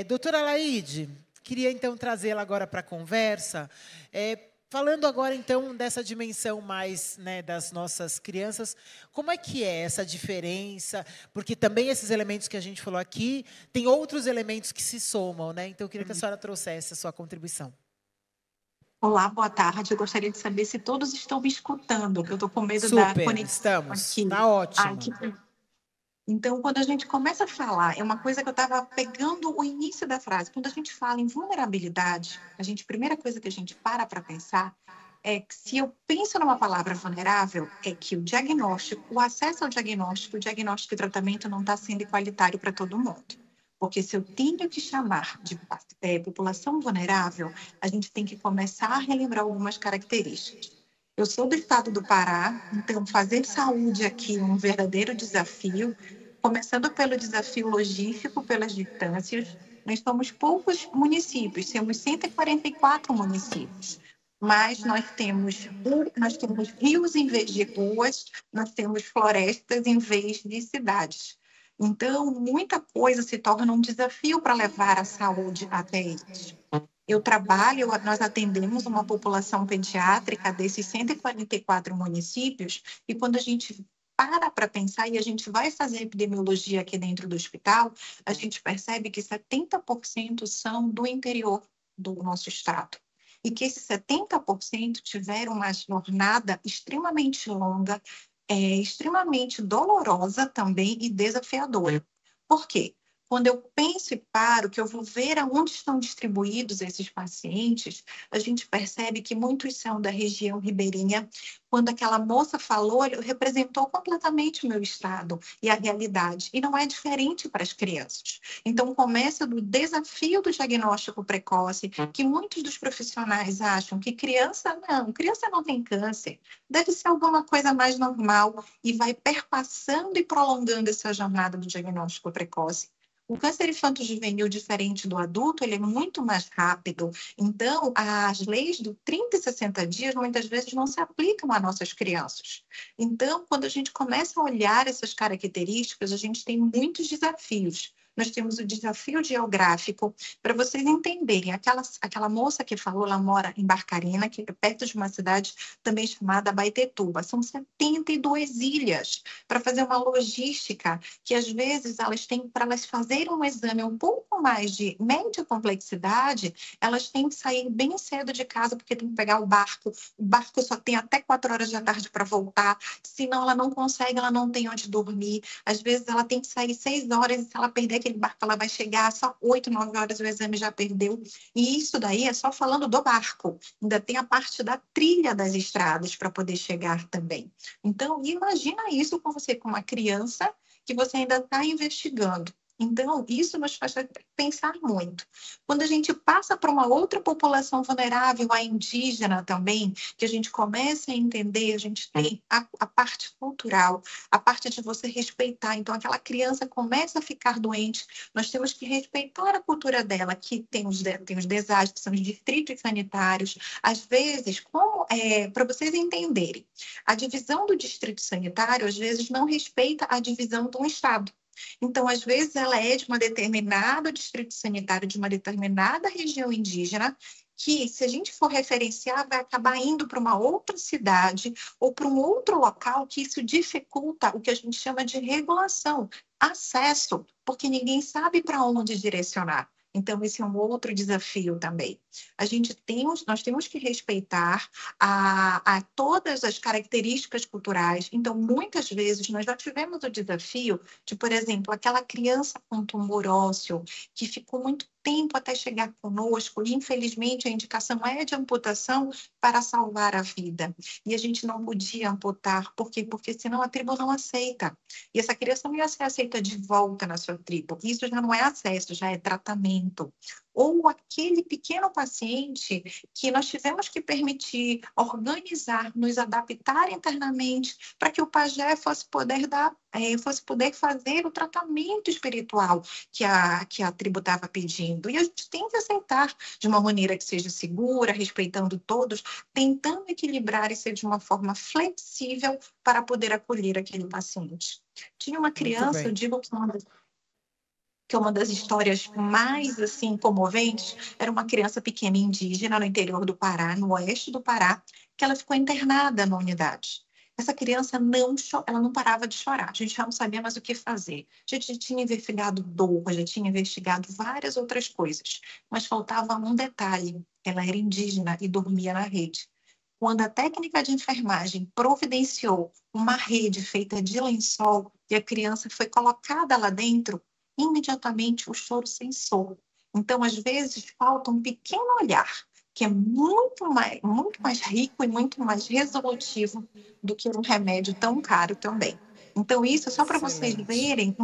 Doutora Laide, queria, então, trazê-la agora para a conversa. Falando agora, então, dessa dimensão mais, né, das nossas crianças, como é que é essa diferença? Porque também esses elementos que a gente falou aqui, tem outros elementos que se somam, né? Então, eu queria que a senhora trouxesse a sua contribuição. Olá, boa tarde. Eu gostaria de saber se todos estão me escutando, que eu estou com medo da conexão. Estamos, aqui. Tá ótimo. Então, quando a gente começa a falar, é uma coisa que eu estava pegando o início da frase. Quando a gente fala em vulnerabilidade, a primeira coisa que a gente para pensar é que, se eu penso numa palavra vulnerável, é que o diagnóstico, o acesso ao diagnóstico, o diagnóstico e tratamento não está sendo igualitário para todo mundo. Porque se eu tenho que chamar de população vulnerável, a gente tem que começar a relembrar algumas características. Eu sou do estado do Pará, então fazer saúde aqui é um verdadeiro desafio, começando pelo desafio logístico, pelas distâncias. Nós somos poucos municípios, temos 144 municípios, mas nós temos rios em vez de ruas, nós temos florestas em vez de cidades. Então, muita coisa se torna um desafio para levar a saúde até eles. Nós atendemos uma população pediátrica desses 144 municípios, e quando a gente para pensar e a gente vai fazer epidemiologia aqui dentro do hospital, a gente percebe que 70% são do interior do nosso estado. E que esses 70% tiveram uma jornada extremamente longa, extremamente dolorosa também e desafiadora. Por quê? Quando eu penso e paro, que eu vou ver aonde estão distribuídos esses pacientes, a gente percebe que muitos são da região ribeirinha. Quando aquela moça falou, representou completamente o meu estado e a realidade, e não é diferente para as crianças. Então, começa do desafio do diagnóstico precoce, que muitos dos profissionais acham que criança não tem câncer, deve ser alguma coisa mais normal, e vai perpassando e prolongando essa jornada do diagnóstico precoce. O câncer infanto-juvenil, diferente do adulto, ele é muito mais rápido. Então, as leis do 30 e 60 dias, muitas vezes, não se aplicam a nossas crianças. Então, quando a gente começa a olhar essas características, a gente tem muitos desafios. Nós temos o desafio geográfico, para vocês entenderem. Aquela moça que falou, ela mora em Barcarena, que é perto de uma cidade também chamada Abaetetuba. São 72 ilhas para fazer uma logística que, às vezes, elas têm, para elas fazerem um exame um pouco mais de média complexidade, elas têm que sair bem cedo de casa, porque tem que pegar o barco só tem até 4 horas da tarde para voltar, senão ela não consegue, ela não tem onde dormir. Às vezes ela tem que sair 6 horas, e se ela perder aquele barco, ela vai chegar só 8, 9 horas, o exame já perdeu. E isso daí é só falando do barco. Ainda tem a parte da trilha das estradas para poder chegar também. Então, imagina isso com você, com uma criança que você ainda está investigando. Então, isso nos faz pensar muito. Quando a gente passa para uma outra população vulnerável, a indígena também, que a gente começa a entender, a gente tem a parte cultural, a parte de você respeitar. Então, aquela criança começa a ficar doente, nós temos que respeitar a cultura dela, que tem os DESAS, que são os distritos sanitários. Às vezes, para vocês entenderem, a divisão do distrito sanitário, às vezes, não respeita a divisão de um estado. Então, às vezes, ela é de uma determinada distrito sanitário, de uma determinada região indígena, que, se a gente for referenciar, vai acabar indo para uma outra cidade ou para um outro local, que isso dificulta o que a gente chama de regulação, acesso, porque ninguém sabe para onde direcionar. Então, esse é um outro desafio também. Nós temos que respeitar a todas as características culturais. Então, muitas vezes, nós já tivemos o desafio de, por exemplo, aquela criança com tumor ósseo, que ficou muito tempo até chegar conosco, e, infelizmente, a indicação é de amputação para salvar a vida. E a gente não podia amputar, por quê? Porque senão a tribo não aceita. E essa criança não ia ser aceita de volta na sua tribo. Isso já não é acesso, já é tratamento. Ou aquele pequeno paciente que nós tivemos que permitir, organizar, nos adaptar internamente para que o pajé fosse poder fazer o tratamento espiritual que a tribo estava pedindo. E a gente tem que aceitar de uma maneira que seja segura, respeitando todos, tentando equilibrar e ser de uma forma flexível para poder acolher aquele paciente. Tinha uma criança, eu digo que uma das histórias mais assim comoventes era uma criança pequena indígena no interior do Pará, no oeste do Pará, que ela ficou internada na unidade. Essa criança ela não parava de chorar. A gente já não sabia mais o que fazer. A gente já tinha investigado dor, já tinha investigado várias outras coisas, mas faltava um detalhe: ela era indígena e dormia na rede. Quando a técnica de enfermagem providenciou uma rede feita de lençol e a criança foi colocada lá dentro, imediatamente o choro cessou. Então, às vezes, falta um pequeno olhar, que é muito mais rico e muito mais resolutivo do que um remédio tão caro também. Então, isso é só para vocês verem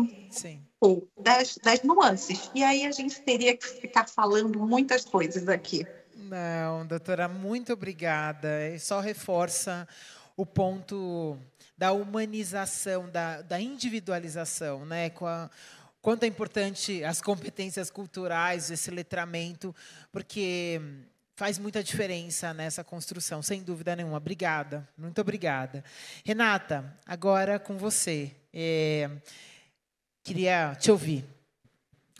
das nuances. E aí a gente teria que ficar falando muitas coisas aqui. Não, doutora, muito obrigada. Só reforça o ponto da humanização, da individualização, né? Quanto é importante as competências culturais, esse letramento, porque faz muita diferença nessa construção, sem dúvida nenhuma. Obrigada, muito obrigada. Renata, agora com você. Queria te ouvir.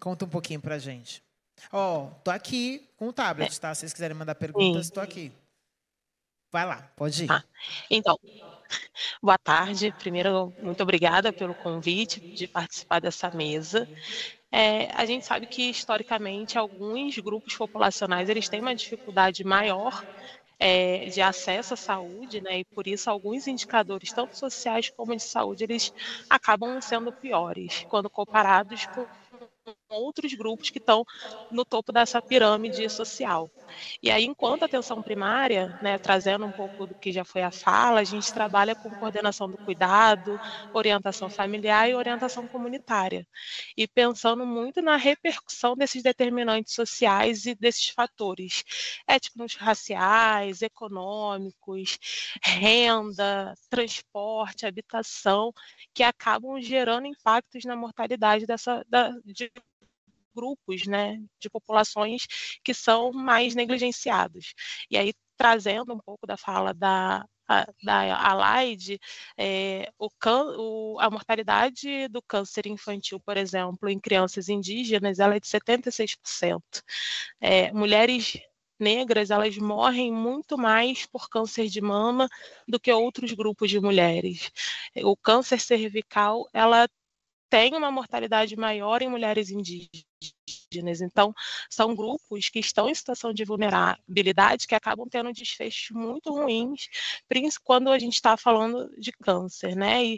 Conta um pouquinho para a gente. Tô aqui com o tablet, tá? Se vocês quiserem mandar perguntas, estou aqui. Vai lá, pode ir. Então, boa tarde. Primeiro, muito obrigada pelo convite de participar dessa mesa. A gente sabe que, historicamente, alguns grupos populacionais eles têm uma dificuldade maior de acesso à saúde, né? E, por isso, alguns indicadores, tanto sociais como de saúde, eles acabam sendo piores, quando comparados com outros grupos que estão no topo dessa pirâmide social. E aí, enquanto atenção primária, né, trazendo um pouco do que já foi a fala, a gente trabalha com coordenação do cuidado, orientação familiar e orientação comunitária. E pensando muito na repercussão desses determinantes sociais e desses fatores étnicos, raciais, econômicos, renda, transporte, habitação, que acabam gerando impactos na mortalidade de grupos, né, de populações que são mais negligenciados. E aí, trazendo um pouco da fala da Alaide, a mortalidade do câncer infantil, por exemplo, em crianças indígenas, ela é de 76%. Mulheres negras, elas morrem muito mais por câncer de mama do que outros grupos de mulheres. O câncer cervical, ela tem uma mortalidade maior em mulheres indígenas. Então, são grupos que estão em situação de vulnerabilidade que acabam tendo desfechos muito ruins, quando a gente está falando de câncer, né? E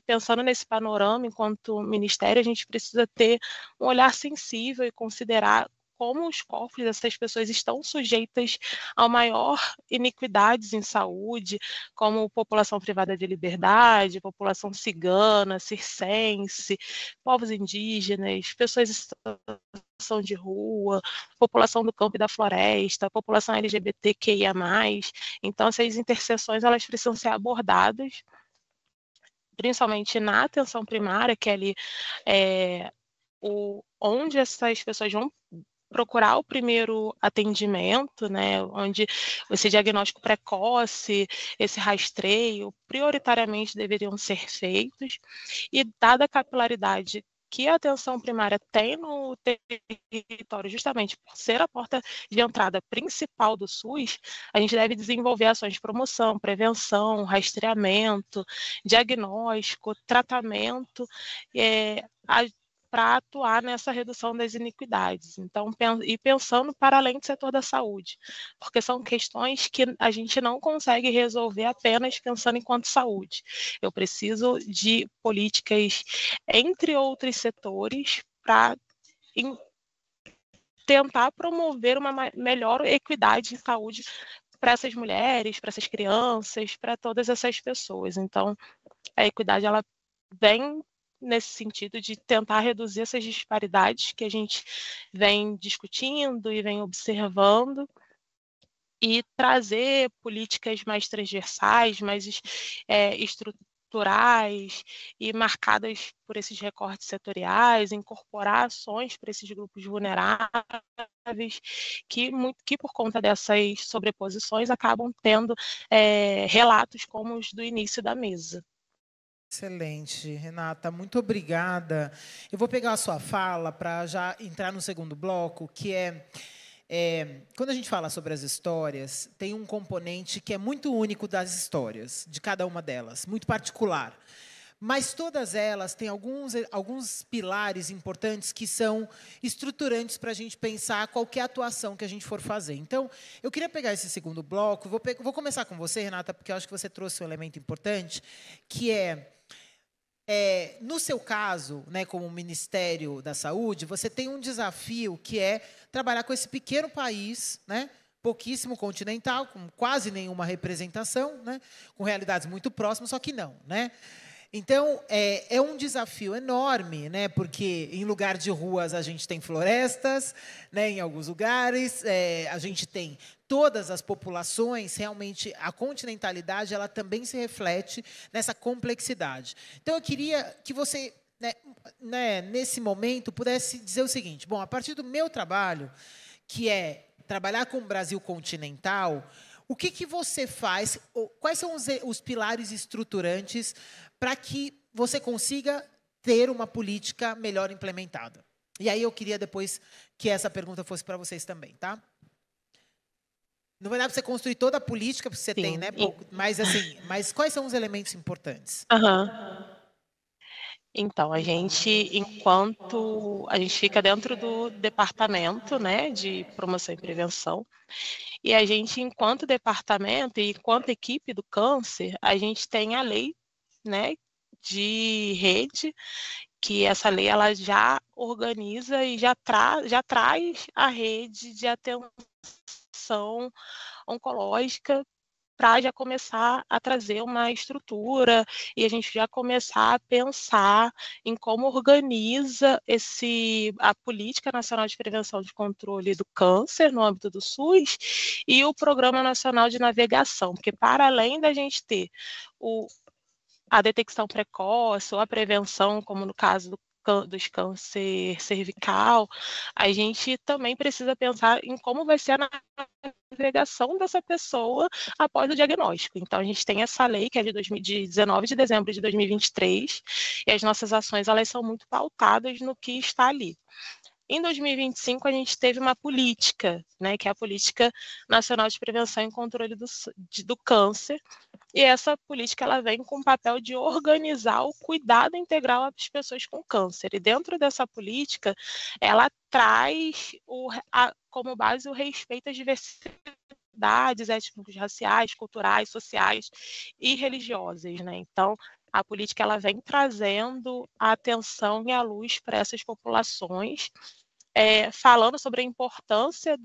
pensando nesse panorama, enquanto ministério, a gente precisa ter um olhar sensível e considerar como os corpos dessas pessoas estão sujeitas a maior iniquidades em saúde, como população privada de liberdade, população cigana, circense, povos indígenas, pessoas em situação de rua, população do campo e da floresta, população LGBTQIA+. Então, essas interseções, elas precisam ser abordadas, principalmente na atenção primária, que é ali onde essas pessoas vão procurar o primeiro atendimento, né, onde esse diagnóstico precoce, esse rastreio, prioritariamente deveriam ser feitos, e dada a capilaridade que a atenção primária tem no território, justamente por ser a porta de entrada principal do SUS, a gente deve desenvolver ações de promoção, prevenção, rastreamento, diagnóstico, tratamento, para atuar nessa redução das iniquidades. Então, e pensando para além do setor da saúde, porque são questões que a gente não consegue resolver apenas pensando enquanto saúde. Eu preciso de políticas entre outros setores para tentar promover uma melhor equidade em saúde para essas mulheres, para essas crianças, para todas essas pessoas. Então, a equidade, ela vem nesse sentido de tentar reduzir essas disparidades que a gente vem discutindo e vem observando, e trazer políticas mais transversais, mais estruturais e marcadas por esses recortes setoriais, incorporar ações para esses grupos vulneráveis que por conta dessas sobreposições acabam tendo relatos como os do início da mesa. Excelente, Renata, muito obrigada. Eu vou pegar a sua fala para já entrar no segundo bloco, que quando a gente fala sobre as histórias, tem um componente que é muito único das histórias, de cada uma delas, muito particular. Mas todas elas têm alguns pilares importantes que são estruturantes para a gente pensar qualquer atuação que a gente for fazer. Então, eu queria pegar esse segundo bloco, vou começar com você, Renata, porque eu acho que você trouxe um elemento importante, que no seu caso, né, como Ministério da Saúde, você tem um desafio que é trabalhar com esse pequeno país, né, pouquíssimo continental, com quase nenhuma representação, né, com realidades muito próximas, só que não, né? Então, é um desafio enorme, né, porque em lugar de ruas a gente tem florestas, né, em alguns lugares, a gente tem todas as populações, realmente a continentalidade ela também se reflete nessa complexidade. Então, eu queria que você, nesse momento, pudesse dizer o seguinte: bom, a partir do meu trabalho, que é trabalhar com o Brasil continental, o que você faz, quais são os pilares estruturantes para que você consiga ter uma política melhor implementada? E aí eu queria depois que essa pergunta fosse para vocês também, tá? Não vai dar para você construir toda a política que você Sim, tem, né? Mas quais são os elementos importantes? Então, a gente fica dentro do departamento, né, de promoção e prevenção, e a gente, enquanto departamento e enquanto equipe do câncer, a gente tem a lei, né, de rede, que essa lei ela já organiza e já traz a rede de atenção oncológica para já começar a trazer uma estrutura e a gente já começar a pensar em como organiza a Política Nacional de Prevenção e Controle do Câncer no âmbito do SUS e o Programa Nacional de Navegação, porque para além da gente ter a detecção precoce ou a prevenção, como no caso dos câncer cervical, a gente também precisa pensar em como vai ser a navegação dessa pessoa após o diagnóstico. Então, a gente tem essa lei, que é de 19 de dezembro de 2023, e as nossas ações elas são muito pautadas no que está ali. Em 2025, a gente teve uma política, né, que é a Política Nacional de Prevenção e Controle do Câncer, e essa política ela vem com o papel de organizar o cuidado integral às pessoas com câncer. E dentro dessa política, ela traz como base o respeito às diversidades étnicas, raciais, culturais, sociais e religiosas, né? Então, a política ela vem trazendo a atenção e a luz para essas populações, falando sobre a importância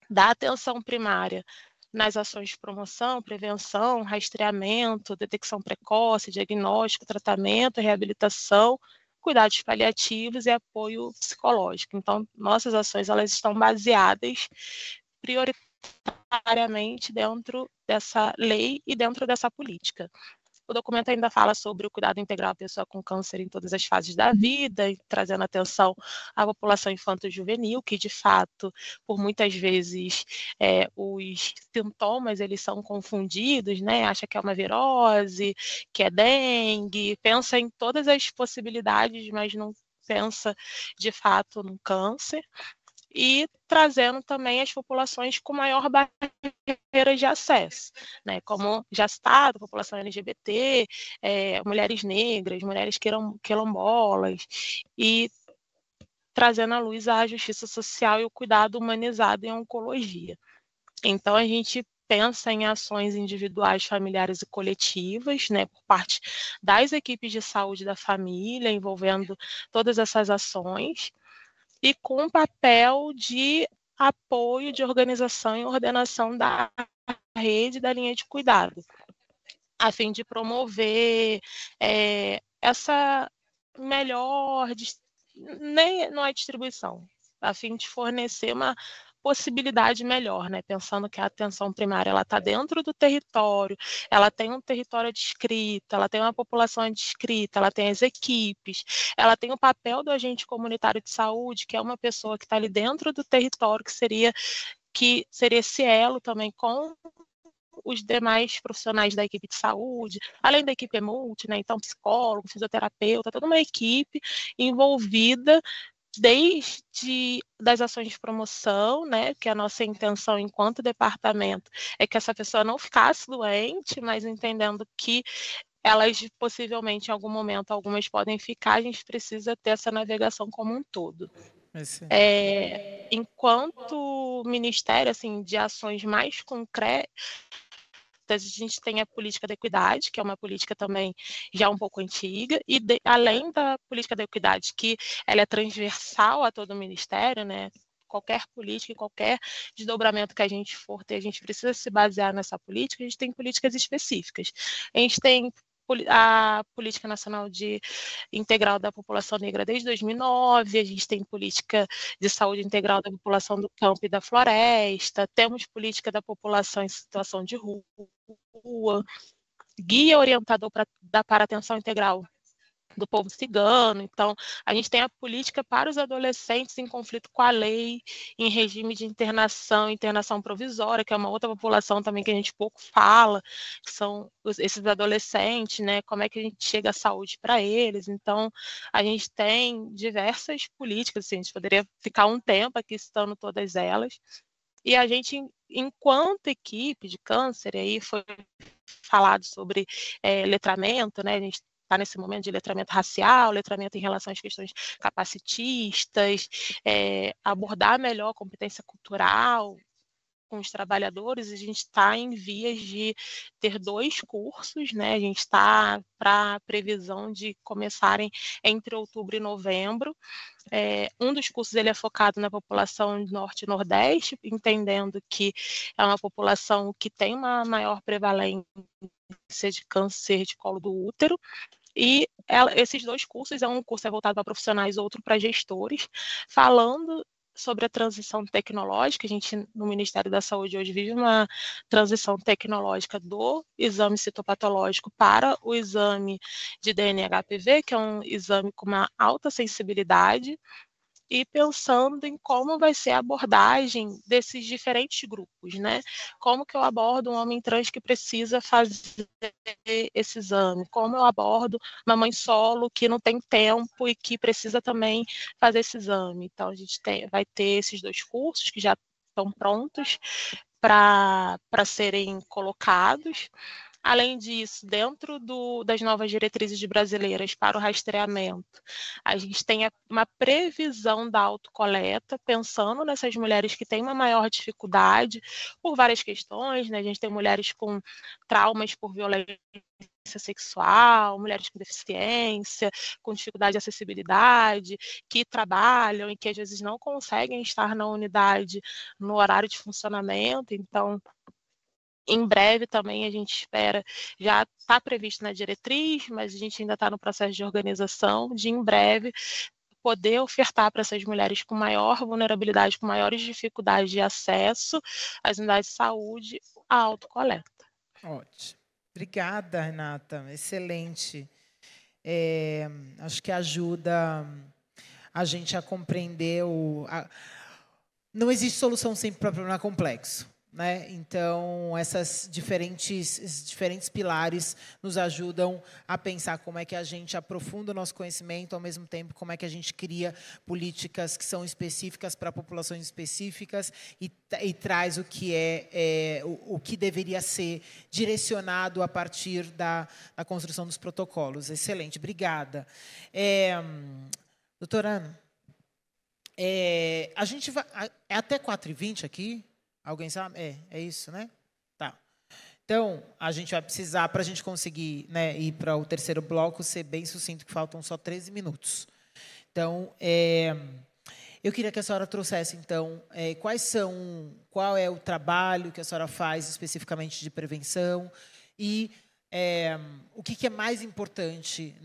da atenção primária nas ações de promoção, prevenção, rastreamento, detecção precoce, diagnóstico, tratamento, reabilitação, cuidados paliativos e apoio psicológico. Então, nossas ações elas estão baseadas prioritariamente dentro dessa lei e dentro dessa política. O documento ainda fala sobre o cuidado integral da pessoa com câncer em todas as fases da vida, trazendo atenção à população infanto-juvenil, que de fato, por muitas vezes, os sintomas eles são confundidos, né? Acha que é uma virose, que é dengue, pensa em todas as possibilidades, mas não pensa de fato no câncer. E trazendo também as populações com maior barreiras de acesso, né? Como já citado, população LGBT, mulheres negras, mulheres quilombolas, e trazendo à luz a justiça social e o cuidado humanizado em oncologia. Então, a gente pensa em ações individuais, familiares e coletivas, né, por parte das equipes de saúde da família, envolvendo todas essas ações, e com papel de apoio, de organização e ordenação da rede da linha de cuidado, a fim de promover essa melhor, nem não é distribuição, a fim de fornecer uma possibilidade melhor, né? Pensando que a atenção primária ela está dentro do território, ela tem um território adscrito, ela tem uma população adscrita, ela tem as equipes, ela tem o papel do agente comunitário de saúde, que é uma pessoa que está ali dentro do território, que seria esse elo também com os demais profissionais da equipe de saúde, além da equipe multi, né? Então psicólogo, fisioterapeuta, toda uma equipe envolvida desde das ações de promoção, né, que a nossa intenção enquanto departamento é que essa pessoa não ficasse doente, mas entendendo que elas possivelmente em algum momento, algumas podem ficar, a gente precisa ter essa navegação como um todo. Enquanto ministério, assim, de ações mais concretas, a gente tem a política da equidade, que é uma política também já um pouco antiga, e além da política da equidade, que ela é transversal a todo o ministério, né? Qualquer política e qualquer desdobramento que a gente for ter, a gente precisa se basear nessa política, a gente tem políticas específicas. A gente tem a Política Nacional Integral da População Negra desde 2009, a gente tem política de saúde integral da população do campo e da floresta, temos política da população em situação de rua, guia orientador para atenção integral do povo cigano. Então, a gente tem a política para os adolescentes em conflito com a lei, em regime de internação provisória, que é uma outra população também que a gente pouco fala, que são esses adolescentes, né? Como é que a gente chega à saúde para eles. Então, a gente tem diversas políticas, assim, a gente poderia ficar um tempo aqui citando todas elas, e a gente, enquanto equipe de câncer, aí foi falado sobre letramento, né? A gente está nesse momento de letramento racial, letramento em relação às questões capacitistas, abordar melhor a competência cultural, com os trabalhadores, a gente está em vias de ter 2 cursos, né? A gente está para previsão de começarem entre outubro e novembro. Um dos cursos ele é focado na população norte e nordeste, entendendo que é uma população que tem uma maior prevalência de câncer de colo do útero. E esses 2 cursos, um curso é voltado para profissionais, outro para gestores, falando sobre a transição tecnológica. A gente, no Ministério da Saúde, hoje vive uma transição tecnológica do exame citopatológico para o exame de DNA-HPV, que é um exame com uma alta sensibilidade, e pensando em como vai ser a abordagem desses diferentes grupos, né? Como que eu abordo um homem trans que precisa fazer esse exame? Como eu abordo uma mãe solo que não tem tempo e que precisa também fazer esse exame? Então, a gente vai ter esses 2 cursos que já estão prontos para serem colocados. Além disso, dentro das novas diretrizes brasileiras para o rastreamento, a gente tem uma previsão da autocoleta, pensando nessas mulheres que têm uma maior dificuldade por várias questões, né? A gente tem mulheres com traumas por violência sexual, mulheres com deficiência, com dificuldade de acessibilidade, que trabalham e que às vezes não conseguem estar na unidade no horário de funcionamento. Então, em breve também a gente espera, já está previsto na diretriz, mas a gente ainda está no processo de organização, de em breve poder ofertar para essas mulheres com maior vulnerabilidade, com maiores dificuldades de acesso às unidades de saúde, a autocoleta. Ótimo. Obrigada, Renata. Excelente. Acho que ajuda a gente a compreender não existe solução sempre para problema complexo, né? Então, esses diferentes pilares nos ajudam a pensar como é que a gente aprofunda o nosso conhecimento, ao mesmo tempo como é que a gente cria políticas que são específicas para populações específicas e traz o que deveria ser direcionado a partir da construção dos protocolos. Excelente, obrigada. Doutora Ana, a gente vai até 4h20 aqui. Alguém sabe? É isso, né? Tá. Então, a gente vai precisar, para a gente conseguir, né, ir para o terceiro bloco, ser bem sucinto, que faltam só 13 minutos. Então, eu queria que a senhora trouxesse, então, qual é o trabalho que a senhora faz especificamente de prevenção e o que é mais importante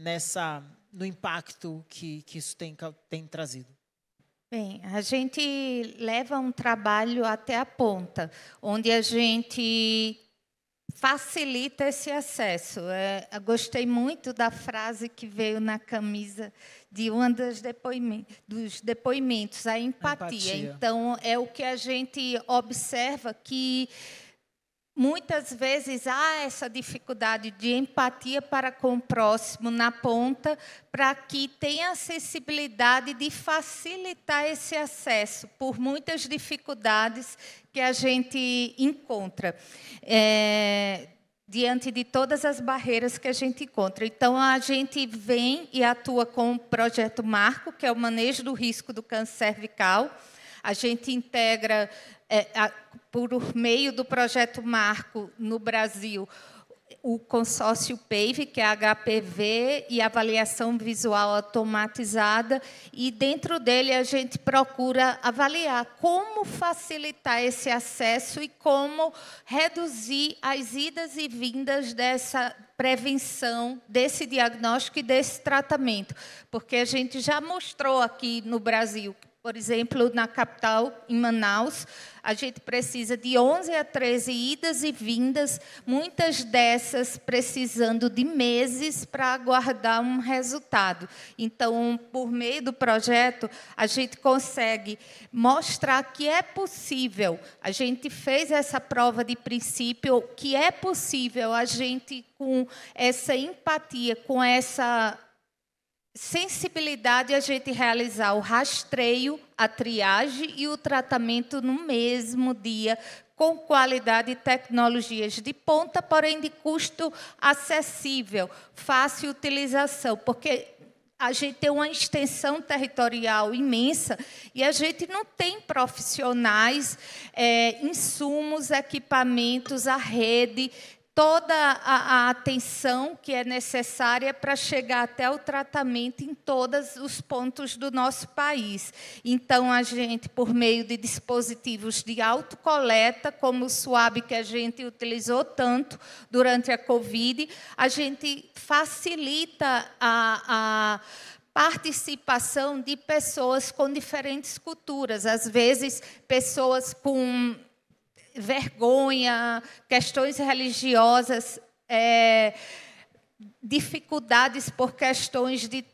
no impacto que isso tem trazido. Bem, a gente leva um trabalho até a ponta, onde a gente facilita esse acesso. Eu gostei muito da frase que veio na camisa de um dos depoimentos, a empatia. Então, é o que a gente observa, que muitas vezes há essa dificuldade de empatia para com o próximo na ponta, para que tenha acessibilidade de facilitar esse acesso, por muitas dificuldades que a gente encontra, diante de todas as barreiras que a gente encontra. Então, a gente vem e atua com o Projeto Marco, que é o manejo do risco do câncer cervical. A gente integra, por meio do Projeto Marco, no Brasil, o consórcio PAVE, que é a HPV e avaliação visual automatizada, e dentro dele a gente procura avaliar como facilitar esse acesso e como reduzir as idas e vindas dessa prevenção, desse diagnóstico e desse tratamento. Porque a gente já mostrou aqui no Brasil, por exemplo, na capital, em Manaus, a gente precisa de 11 a 13 idas e vindas, muitas dessas precisando de meses para aguardar um resultado. Então, por meio do projeto, a gente consegue mostrar que é possível. A gente fez essa prova de princípio, que é possível a gente, com essa empatia, com essa sensibilidade, a gente realizar o rastreio, a triagem e o tratamento no mesmo dia, com qualidade e tecnologias de ponta, porém de custo acessível, fácil utilização, porque a gente tem uma extensão territorial imensa e a gente não tem profissionais, insumos, equipamentos, a rede, toda a atenção que é necessária para chegar até o tratamento em todos os pontos do nosso país. Então, a gente, por meio de dispositivos de autocoleta, como o SWAB, que a gente utilizou tanto durante a Covid, a gente facilita a participação de pessoas com diferentes culturas, às vezes pessoas com vergonha, questões religiosas, dificuldades por questões de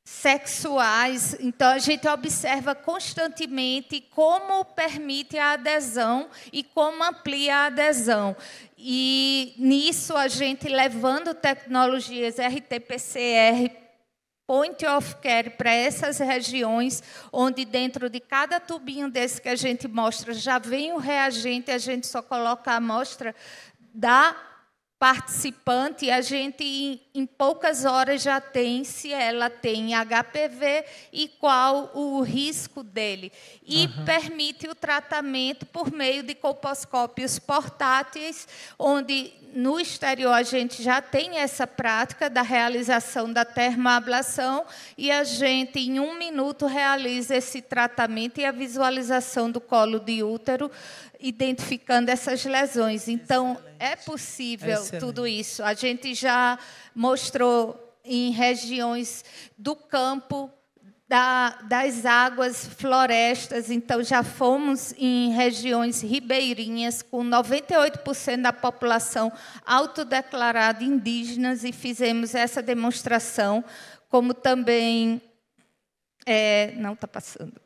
sexuais. Então, a gente observa constantemente como permite a adesão e como amplia a adesão. E, nisso, a gente levando tecnologias RT-PCR, Point of Care, para essas regiões, onde dentro de cada tubinho desse que a gente mostra, já vem o reagente, a gente só coloca a amostra da participante, e a gente, em poucas horas, já tem se ela tem HPV e qual o risco dele. E permite o tratamento por meio de colposcópios portáteis, onde, no exterior, a gente já tem essa prática da realização da termoablação e a gente, em 1 minuto, realiza esse tratamento e a visualização do colo de útero, identificando essas lesões. Então, é possível tudo isso. A gente já mostrou em regiões do campo, das águas, florestas. Então, já fomos em regiões ribeirinhas, com 98% da população autodeclarada indígenas, e fizemos essa demonstração, como também... não está passando.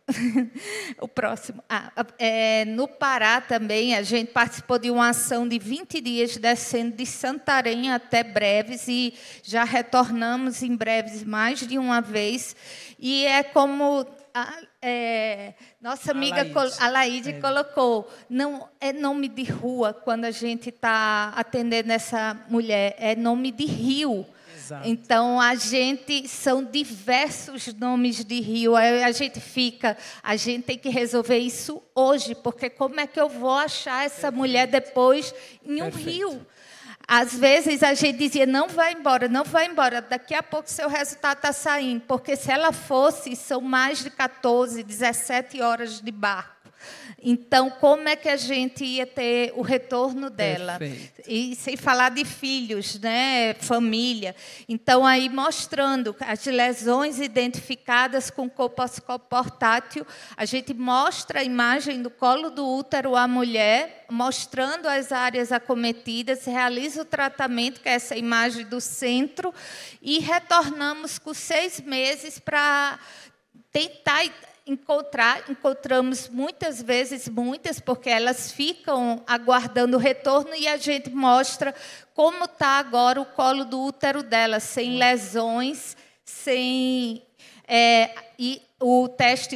O próximo. No Pará também, a gente participou de uma ação de 20 dias, descendo de Santarém até Breves, e já retornamos em Breves mais de uma vez. E é como nossa amiga Alaide colocou, não é nome de rua quando a gente está atendendo essa mulher, é nome de rio. Exato. Então, são diversos nomes de rio. A gente tem que resolver isso hoje, porque como é que eu vou achar essa mulher depois em um rio? Às vezes, a gente dizia, não vai embora, não vai embora, daqui a pouco seu resultado está saindo, porque se ela fosse, são mais de 14, 17 horas de barco. Então, como é que a gente ia ter o retorno dela? Perfeito. E sem falar de filhos, né? Família. Então, aí mostrando as lesões identificadas com colposcópio portátil, a gente mostra a imagem do colo do útero à mulher, mostrando as áreas acometidas, realiza o tratamento, que é essa imagem do centro, e retornamos com 6 meses para tentar encontramos muitas vezes, porque elas ficam aguardando o retorno, e a gente mostra como está agora o colo do útero dela, sem lesões, sem... e o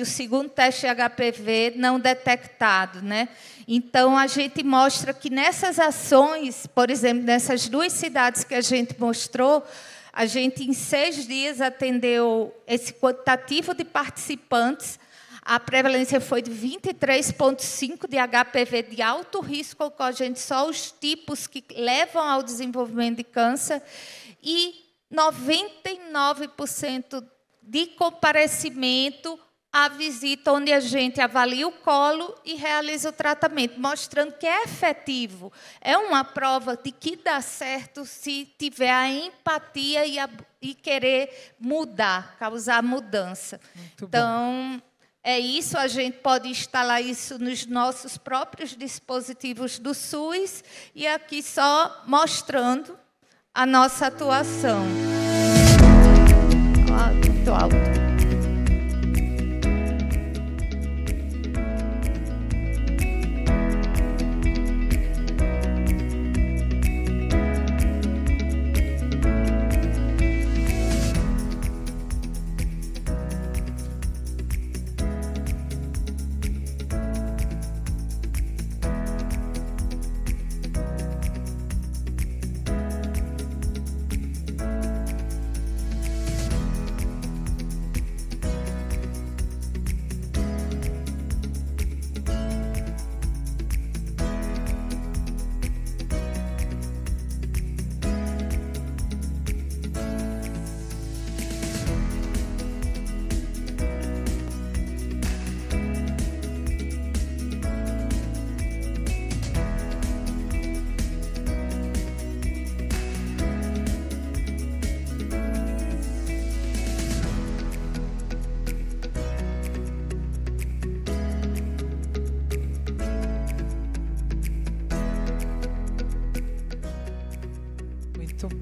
segundo teste HPV não detectado, né? Então, a gente mostra que nessas ações, por exemplo, nessas 2 cidades que a gente mostrou, a gente, em 6 dias, atendeu esse quantitativo de participantes. A prevalência foi de 23,5 de HPV de alto risco oncogênico, só os tipos que levam ao desenvolvimento de câncer, e 99% de comparecimento à visita, onde a gente avalia o colo e realiza o tratamento, mostrando que é efetivo. É uma prova de que dá certo se tiver a empatia e querer mudar, causar mudança. Muito então, bom. É isso, a gente pode instalar isso nos nossos próprios dispositivos do SUS, e aqui só mostrando a nossa atuação. Muito alto.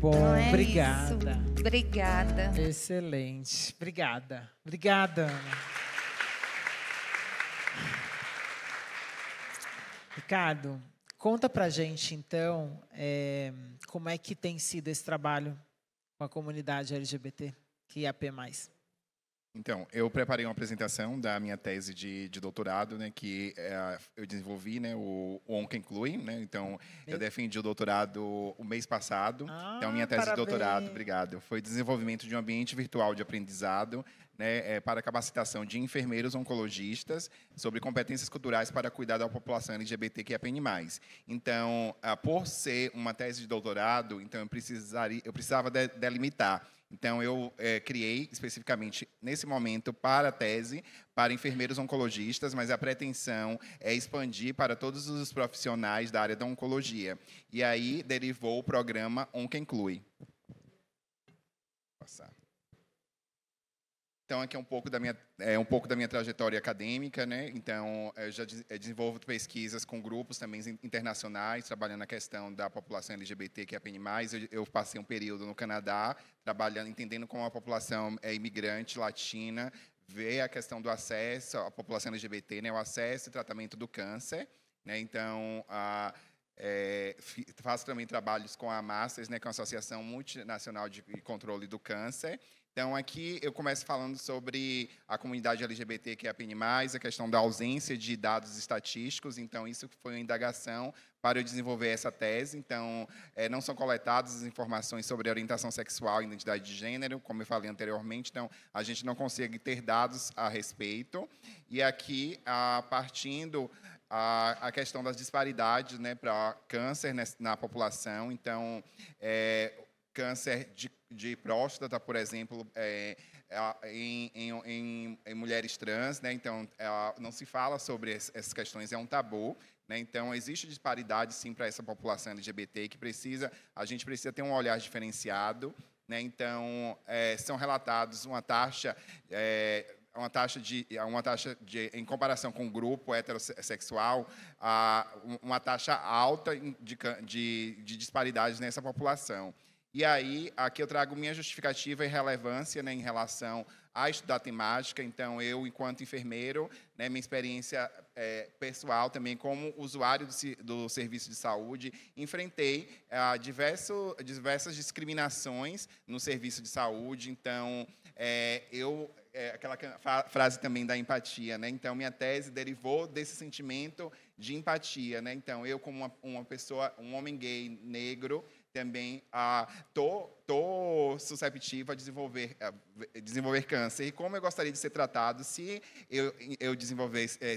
bom. Então é Obrigada. isso. Obrigada. Excelente. Obrigada. Obrigada, Ana. Ricardo, conta pra gente, então, como é que tem sido esse trabalho com a comunidade LGBT, que é AP+. Então, eu preparei uma apresentação da minha tese de doutorado, né, que eu desenvolvi, né, o ONC Inclui, né, então eu defendi o doutorado o mês passado. Então, minha tese de doutorado, obrigado, foi desenvolvimento de um ambiente virtual de aprendizado, né, para capacitação de enfermeiros oncologistas sobre competências culturais para cuidar da população LGBTQIA+. Então, por ser uma tese de doutorado, então eu precisava delimitar. Então, eu criei especificamente, nesse momento, para a tese, para enfermeiros oncologistas, mas a pretensão é expandir para todos os profissionais da área da oncologia. E aí, derivou o programa ONC Inclui. Passar. Então, aqui é um pouco da minha trajetória acadêmica, né? Então, eu já desenvolvo pesquisas com grupos também internacionais, trabalhando na questão da população LGBTQIA+. Eu passei um período no Canadá, trabalhando, entendendo como a população imigrante latina vê a questão do acesso à população LGBT, né? O acesso e tratamento do câncer, né? Então, faço também trabalhos com a Masters, né? Com a Associação Multinacional de Controle do Câncer. Então, aqui eu começo falando sobre a comunidade LGBTQIA+, a questão da ausência de dados estatísticos. Então, isso foi uma indagação para eu desenvolver essa tese. Então, não são coletadas as informações sobre orientação sexual e identidade de gênero, como eu falei anteriormente. Então, a gente não consegue ter dados a respeito. E aqui, partindo a questão das disparidades, né, para câncer na população. Então, câncer de próstata, por exemplo, em mulheres trans, né? Então, não se fala sobre essas questões, é um tabu. Né? Então, existe disparidade, sim, para essa população LGBT, que a gente precisa ter um olhar diferenciado. Né? Então, são relatados uma taxa em comparação com o grupo heterossexual, uma taxa alta de disparidades nessa população. E aí, aqui eu trago minha justificativa e relevância, né, em relação a estudar temática. Então, eu, enquanto enfermeiro, né, minha experiência pessoal também como usuário do serviço de saúde, enfrentei diversas discriminações no serviço de saúde. Então, aquela frase também da empatia, né? Então, minha tese derivou desse sentimento de empatia, né? Então, eu como uma pessoa, um homem gay negro, também tô susceptível a desenvolver câncer. E como eu gostaria de ser tratado se eu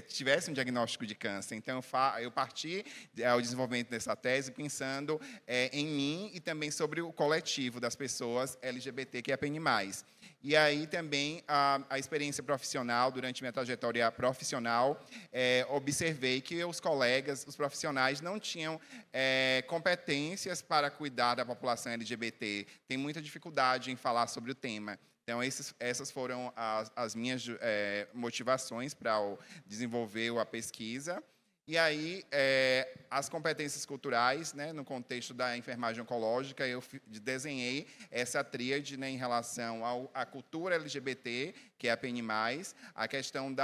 tivesse um diagnóstico de câncer? Então, eu parti ao desenvolvimento dessa tese pensando em mim e também sobre o coletivo das pessoas LGBTQIA+. E aí também a experiência profissional, durante minha trajetória profissional, observei que os colegas, os profissionais, não tinham competências para cuidar da população LGBT. Tem muita dificuldade em falar sobre o tema. Então, essas foram as minhas motivações para desenvolver a pesquisa. E aí, as competências culturais, né, no contexto da enfermagem oncológica, eu desenhei essa tríade, né, em relação à cultura LGBT, que é a PN+, a questão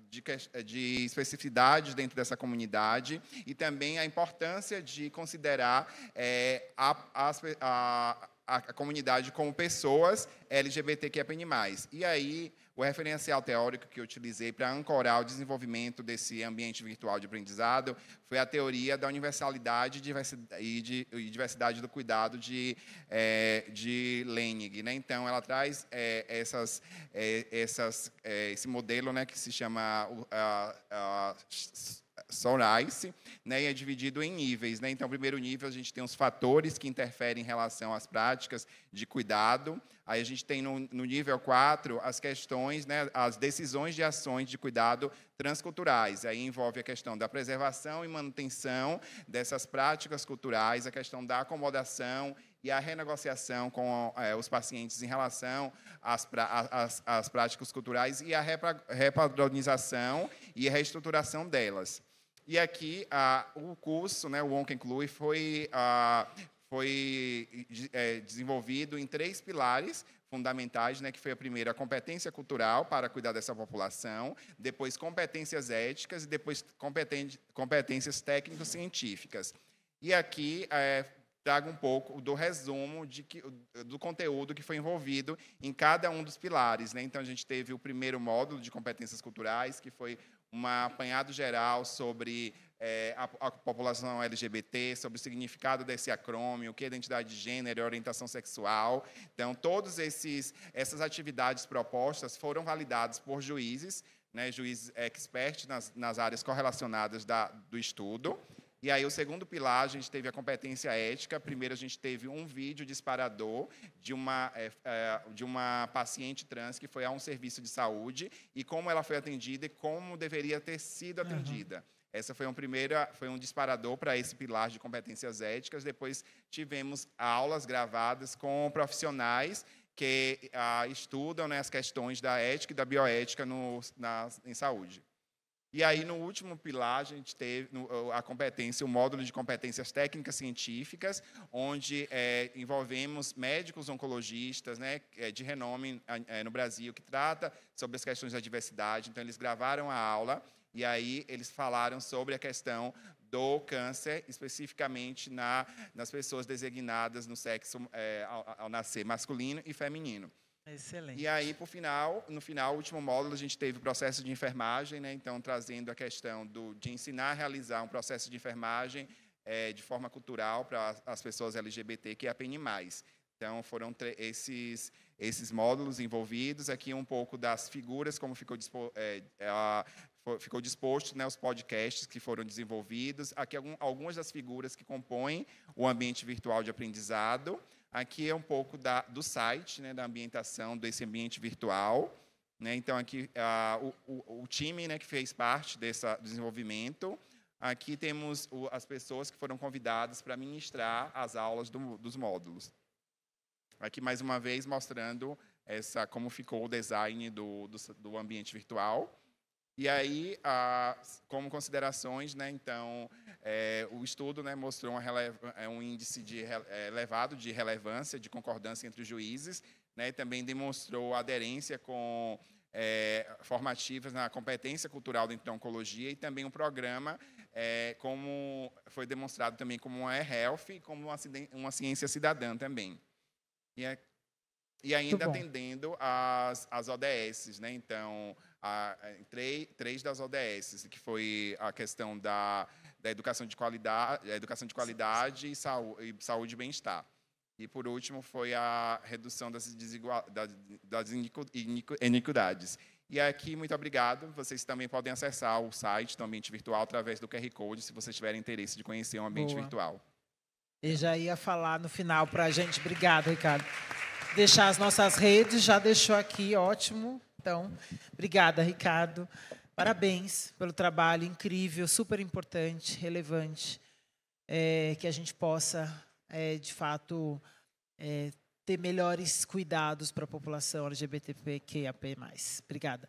de especificidades dentro dessa comunidade e também a importância de considerar a comunidade como pessoas LGBTQIA+. E aí, o referencial teórico que eu utilizei para ancorar o desenvolvimento desse ambiente virtual de aprendizado foi a teoria da universalidade e diversidade do cuidado de Lenig, né? Então, ela traz esse modelo, né, que se chama SORICE, né, e é dividido em níveis. Né? Então, no primeiro nível, a gente tem os fatores que interferem em relação às práticas de cuidado. Aí a gente tem, no nível 4, as questões, né, as decisões de ações de cuidado transculturais. Aí envolve a questão da preservação e manutenção dessas práticas culturais, a questão da acomodação e a renegociação com os pacientes em relação às práticas culturais e a repadronização e a reestruturação delas. E aqui, o curso, né, o ONC Inclui, foi foi desenvolvido em 3 pilares fundamentais, né, que foi a primeira, a competência cultural para cuidar dessa população, depois competências éticas e depois competências técnico-científicas. E aqui trago um pouco do resumo do conteúdo que foi envolvido em cada um dos pilares, né? Então, a gente teve o primeiro módulo de competências culturais, que foi um apanhado geral sobre a população LGBT, sobre o significado desse acrônimo, o que é identidade de gênero e orientação sexual. Então, todas essas atividades propostas foram validadas por juízes, né, juízes experts nas áreas correlacionadas do estudo. E aí, o segundo pilar, a gente teve a competência ética. Primeiro, a gente teve um vídeo disparador de uma paciente trans que foi a um serviço de saúde e como ela foi atendida e como deveria ter sido atendida. Essa foi um disparador para esse pilar de competências éticas. Depois, tivemos aulas gravadas com profissionais que estudam, né, as questões da ética e da bioética em saúde. E aí, no último pilar, a gente teve o módulo de competências técnicas científicas, onde envolvemos médicos oncologistas, né, de renome no Brasil, que trata sobre as questões da diversidade. Então, eles gravaram a aula e aí eles falaram sobre a questão do câncer, especificamente nas pessoas designadas no sexo ao nascer masculino e feminino. Excelente. E aí, no final, o último módulo, a gente teve o processo de enfermagem, né? Então, trazendo a questão de ensinar a realizar um processo de enfermagem de forma cultural para as pessoas LGBTQIA+. Então, foram esses módulos envolvidos. Aqui um pouco das figuras, como ficou disposto, né, os podcasts que foram desenvolvidos. Aqui algumas das figuras que compõem o ambiente virtual de aprendizado. Aqui é um pouco do site, né, da ambientação desse ambiente virtual, né? Então, aqui o time, né, que fez parte desse desenvolvimento. Aqui temos as pessoas que foram convidadas para ministrar as aulas dos módulos. Aqui, mais uma vez, mostrando como ficou o design do ambiente virtual. E aí, como considerações, né, então, o estudo, né, mostrou um índice elevado de relevância, de concordância entre os juízes, né, e também demonstrou aderência com formativas na competência cultural dentro da oncologia e também um programa, como foi demonstrado também como uma e-health e como uma ciência cidadã também. E ainda atendendo às ODS, né? Então, três das ODS, que foi a questão da educação de qualidade e saúde e bem-estar. E, por último, foi a redução das iniquidades. E aqui, muito obrigado. Vocês também podem acessar o site do Ambiente Virtual através do QR Code, se vocês tiverem interesse de conhecer o Ambiente Virtual. Eu já ia falar no final para a gente. Obrigado, Ricardo. Deixar as nossas redes, já deixou aqui, ótimo. Então, obrigada, Ricardo. Parabéns pelo trabalho incrível, super importante, relevante, que a gente possa, de fato, ter melhores cuidados para a população LGBTQIA+. Obrigada.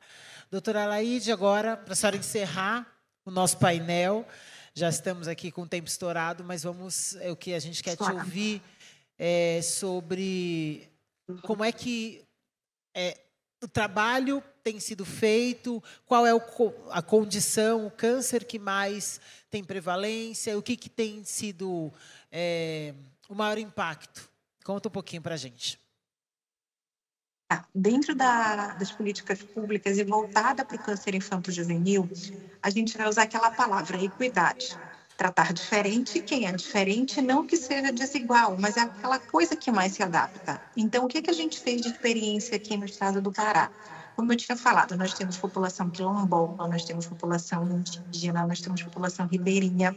Doutora Alaide, agora, para a senhora encerrar o nosso painel, já estamos aqui com o tempo estourado, mas o que a gente quer te ouvir sobre como é que o trabalho tem sido feito, qual é a condição, o câncer que mais tem prevalência, o que tem sido o maior impacto. Conta um pouquinho para a gente. Dentro das políticas públicas e voltada para o câncer infanto-juvenil, a gente vai usar aquela palavra, equidade. Tratar diferente, quem é diferente, não que seja desigual, mas é aquela coisa que mais se adapta. Então, o que a gente fez de experiência aqui no estado do Pará? Como eu tinha falado, nós temos população quilombola, nós temos população indígena, nós temos população ribeirinha.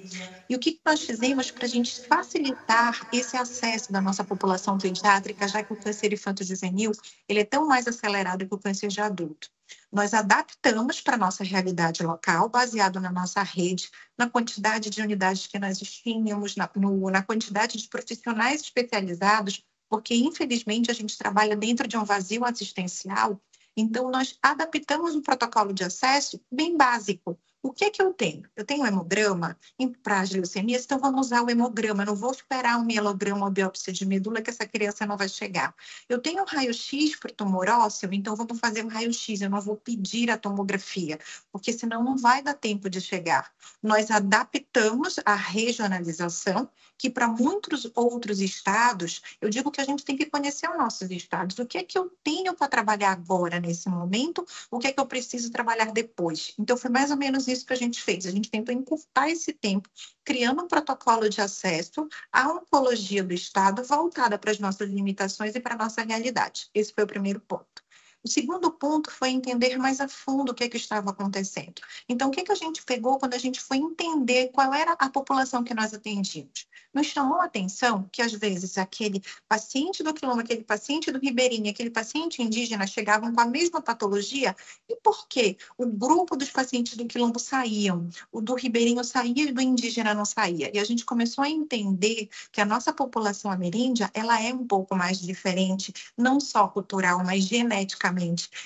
E o que nós fizemos para a gente facilitar esse acesso da nossa população pediátrica, já que o câncer infanto-juvenil ele é tão mais acelerado que o câncer de adulto? Nós adaptamos para a nossa realidade local, baseado na nossa rede, na quantidade de unidades que nós tínhamos, na quantidade de profissionais especializados, porque, infelizmente, a gente trabalha dentro de um vazio assistencial. Então, nós adaptamos um protocolo de acesso bem básico, O que que eu tenho? Eu tenho um hemograma para as leucemias, então vamos usar o hemograma. Não vou esperar um mielograma ou biópsia de medula, que essa criança não vai chegar. Eu tenho um raio-x para o tumor ósseo, então vamos fazer um raio-x. Eu não vou pedir a tomografia, porque senão não vai dar tempo de chegar. Nós adaptamos a regionalização, que para muitos outros estados, eu digo que a gente tem que conhecer os nossos estados. O que é que eu tenho para trabalhar agora, nesse momento? O que é que eu preciso trabalhar depois? Então, foi mais ou menos isso que a gente fez. A gente tentou encurtar esse tempo, criando um protocolo de acesso à oncologia do estado voltada para as nossas limitações e para a nossa realidade. Esse foi o primeiro ponto. O segundo ponto foi entender mais a fundo o que é que estava acontecendo. Então, o que é que a gente pegou quando a gente foi entender qual era a população que nós atendíamos? Nos chamou a atenção que, às vezes, aquele paciente do quilombo, aquele paciente do ribeirinho, aquele paciente indígena chegavam com a mesma patologia. E por quê? O grupo dos pacientes do quilombo saíam, o do ribeirinho saía e do indígena não saía. E a gente começou a entender que a nossa população ameríndia, ela é um pouco mais diferente, não só cultural, mas geneticamente.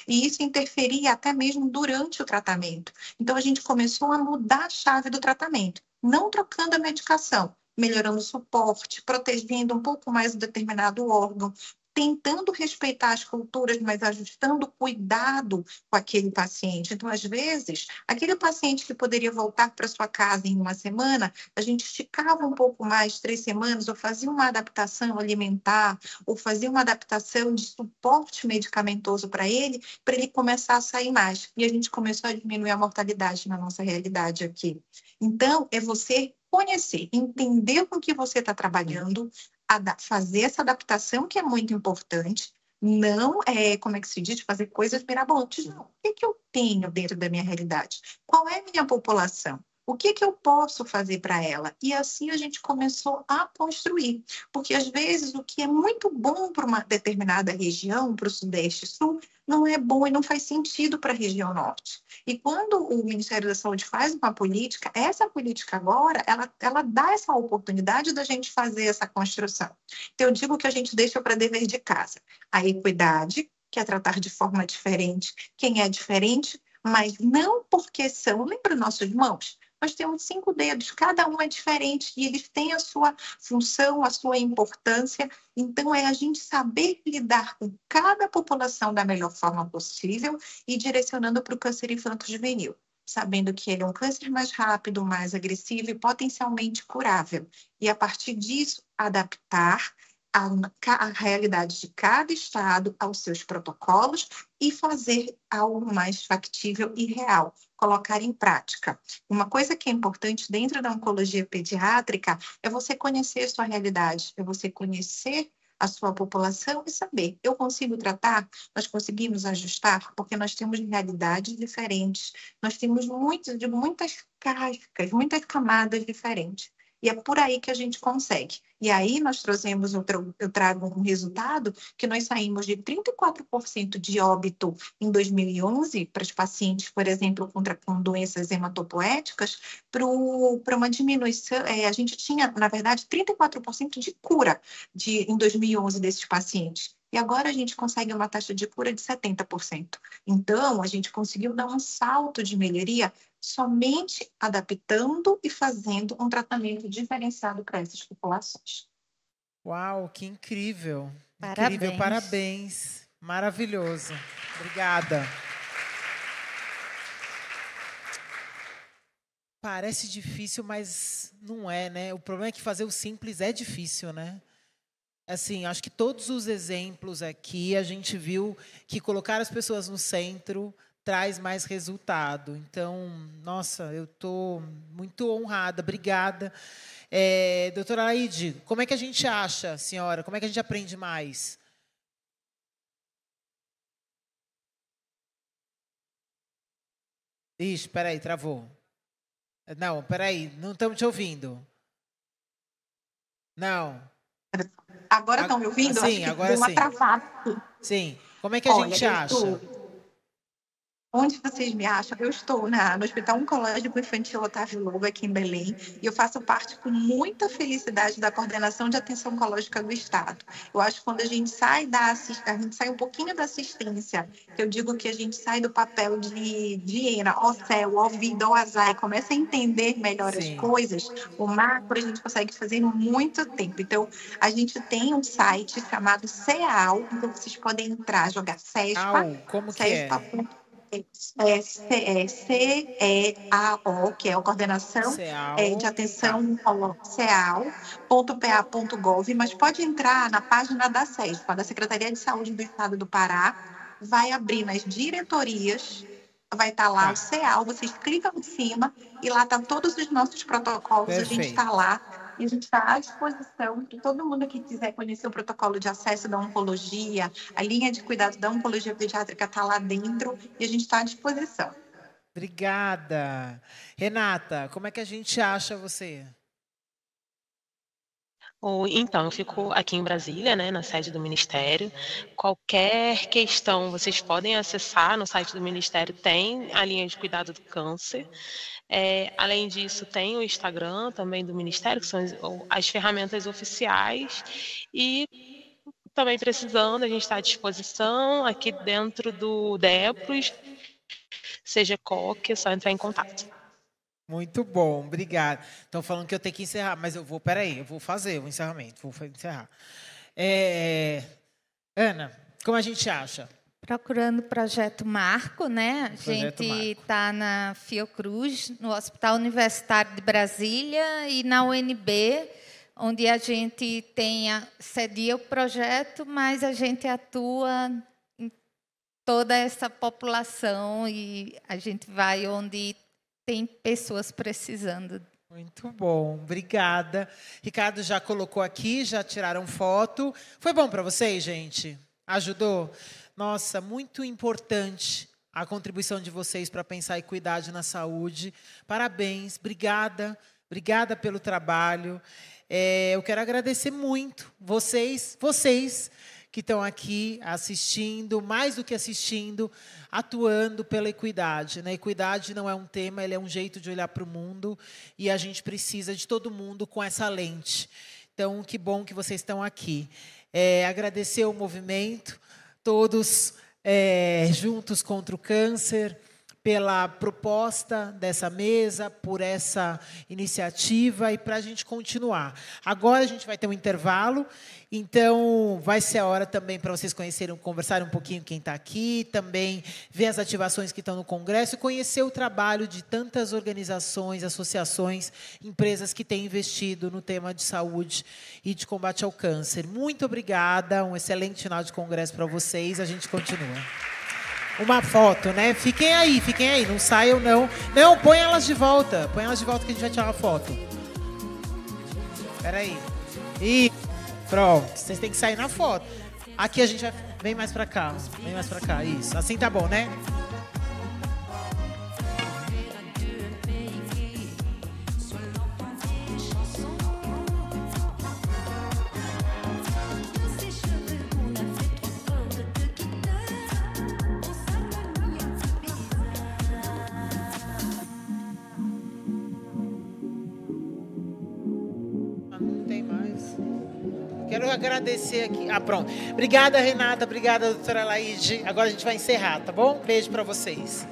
E isso interferia até mesmo durante o tratamento. Então, a gente começou a mudar a chave do tratamento, não trocando a medicação, melhorando o suporte, protegendo um pouco mais o determinado órgão, tentando respeitar as culturas, mas ajustando o cuidado com aquele paciente. Então, às vezes, aquele paciente que poderia voltar para sua casa em uma semana, a gente esticava um pouco mais, 3 semanas, ou fazia uma adaptação alimentar, ou fazia uma adaptação de suporte medicamentoso para ele começar a sair mais. E a gente começou a diminuir a mortalidade na nossa realidade aqui. Então, é você conhecer, entender com o que você está trabalhando, fazer essa adaptação, que é muito importante, não é, como é que se diz, fazer coisas mirabolantes, não. O que que eu tenho dentro da minha realidade? Qual é a minha população? O que que eu posso fazer para ela? E assim a gente começou a construir. Porque, às vezes, o que é muito bom para uma determinada região, para o Sudeste e Sul, não é bom e não faz sentido para a região Norte. E quando o Ministério da Saúde faz uma política, essa política agora, ela dá essa oportunidade da gente fazer essa construção. Então, eu digo que a gente deixa para dever de casa. A equidade, que é tratar de forma diferente quem é diferente, mas não porque são... Lembra nossos irmãos? Nós temos 5 dedos, cada um é diferente e eles têm a sua função, a sua importância. Então, é a gente saber lidar com cada população da melhor forma possível e direcionando para o câncer infanto-juvenil, sabendo que ele é um câncer mais rápido, mais agressivo e potencialmente curável. E, a partir disso, adaptar a realidade de cada estado aos seus protocolos e fazer algo mais factível e real, colocar em prática. Uma coisa que é importante dentro da oncologia pediátrica é você conhecer a sua realidade, é você conhecer a sua população e saber, eu consigo tratar? Nós conseguimos ajustar? Porque nós temos realidades diferentes, nós temos muitas cascas, muitas camadas diferentes. E é por aí que a gente consegue. E aí nós trouxemos, eu trago um resultado que nós saímos de 34% de óbito em 2011 para os pacientes, por exemplo, com doenças hematopoéticas, para uma diminuição, a gente tinha, na verdade, 34% de cura em 2011 desses pacientes. E agora a gente consegue uma taxa de cura de 70%. Então, a gente conseguiu dar um salto de melhoria somente adaptando e fazendo um tratamento diferenciado para essas populações. Uau, que incrível! Parabéns. Incrível, parabéns. Maravilhoso. Obrigada. Parece difícil, mas não é, né? O problema é que fazer o simples é difícil, né? Assim, acho que todos os exemplos aqui, a gente viu que colocar as pessoas no centro traz mais resultado. Então, nossa, eu estou muito honrada. Obrigada. Doutora Laide, como é que a gente acha, senhora? Como é que a gente aprende mais? Ixi, peraí, travou. Não, peraí, não estamos te ouvindo. Não. Agora estão me ouvindo? Sim, acho que agora deu uma sim. travada. Sim. Como é que a gente acha? Onde vocês me acham? Eu estou no Hospital Oncológico Infantil Otávio Lobo, aqui em Belém, e eu faço parte com muita felicidade da Coordenação de Atenção Oncológica do Estado. Eu acho que quando a gente sai a gente sai um pouquinho da assistência, que eu digo que a gente sai do papel de hiena, ó céu, ó vida, ó azar, e começa a entender melhor as coisas, o macro a gente consegue fazer em muito tempo. Então, a gente tem um site chamado CEAL, então vocês podem entrar, jogar CESPA. Como que é? CEAO, que é a Coordenação de Atenção Oncológica, CEAO.pa.gov, mas pode entrar na página da SESPA, da Secretaria de Saúde do Estado do Pará, vai abrir nas diretorias, vai estar lá o CEAO, vocês clicam em cima e lá estão todos os nossos protocolos, a gente está lá. E a gente está à disposição para todo mundo que quiser conhecer o protocolo de acesso da oncologia, a linha de cuidado da oncologia pediátrica está lá dentro e a gente está à disposição. Obrigada. Renata, como é que a gente acha você? Então, eu fico aqui em Brasília, né, na sede do Ministério. Qualquer questão, vocês podem acessar no site do Ministério, tem a linha de cuidado do câncer. Além disso, tem o Instagram também do Ministério, que são as ferramentas oficiais. E também precisando, a gente está à disposição aqui dentro do DEPROS, seja qualquer, é só entrar em contato. Muito bom, obrigado. Estão falando que eu tenho que encerrar, mas eu vou fazer o encerramento, vou encerrar. Ana, como a gente acha? Procurando o Projeto Marco, né? A gente está na Fiocruz, no Hospital Universitário de Brasília e na UNB, onde a gente cedia o projeto, mas a gente atua em toda essa população e a gente vai onde tem pessoas precisando. Muito bom, obrigada. Ricardo já colocou aqui, já tiraram foto. Foi bom para vocês, gente? Ajudou? Nossa, muito importante a contribuição de vocês para pensar equidade na saúde. Parabéns, obrigada. Obrigada pelo trabalho. Eu quero agradecer muito vocês que estão aqui assistindo, mais do que assistindo, atuando pela equidade. Né? Equidade não é um tema, ele é um jeito de olhar para o mundo e a gente precisa de todo mundo com essa lente. Então, que bom que vocês estão aqui. Agradecer o movimento, todos juntos contra o câncer, pela proposta dessa mesa, por essa iniciativa e para a gente continuar. Agora a gente vai ter um intervalo, então vai ser a hora também para vocês conversarem um pouquinho quem está aqui, também ver as ativações que estão no Congresso e conhecer o trabalho de tantas organizações, associações, empresas que têm investido no tema de saúde e de combate ao câncer. Muito obrigada, um excelente final de Congresso para vocês, a gente continua. Uma foto, né? Fiquem aí, não saiam, não. Não, põe elas de volta que a gente vai tirar uma foto. Espera aí. E pronto, vocês têm que sair na foto. Aqui a gente vai... Vem mais pra cá, isso. Assim tá bom, né? Quero agradecer aqui. Pronto. Obrigada, Renata. Obrigada, doutora Laide. Agora a gente vai encerrar, tá bom? Beijo para vocês.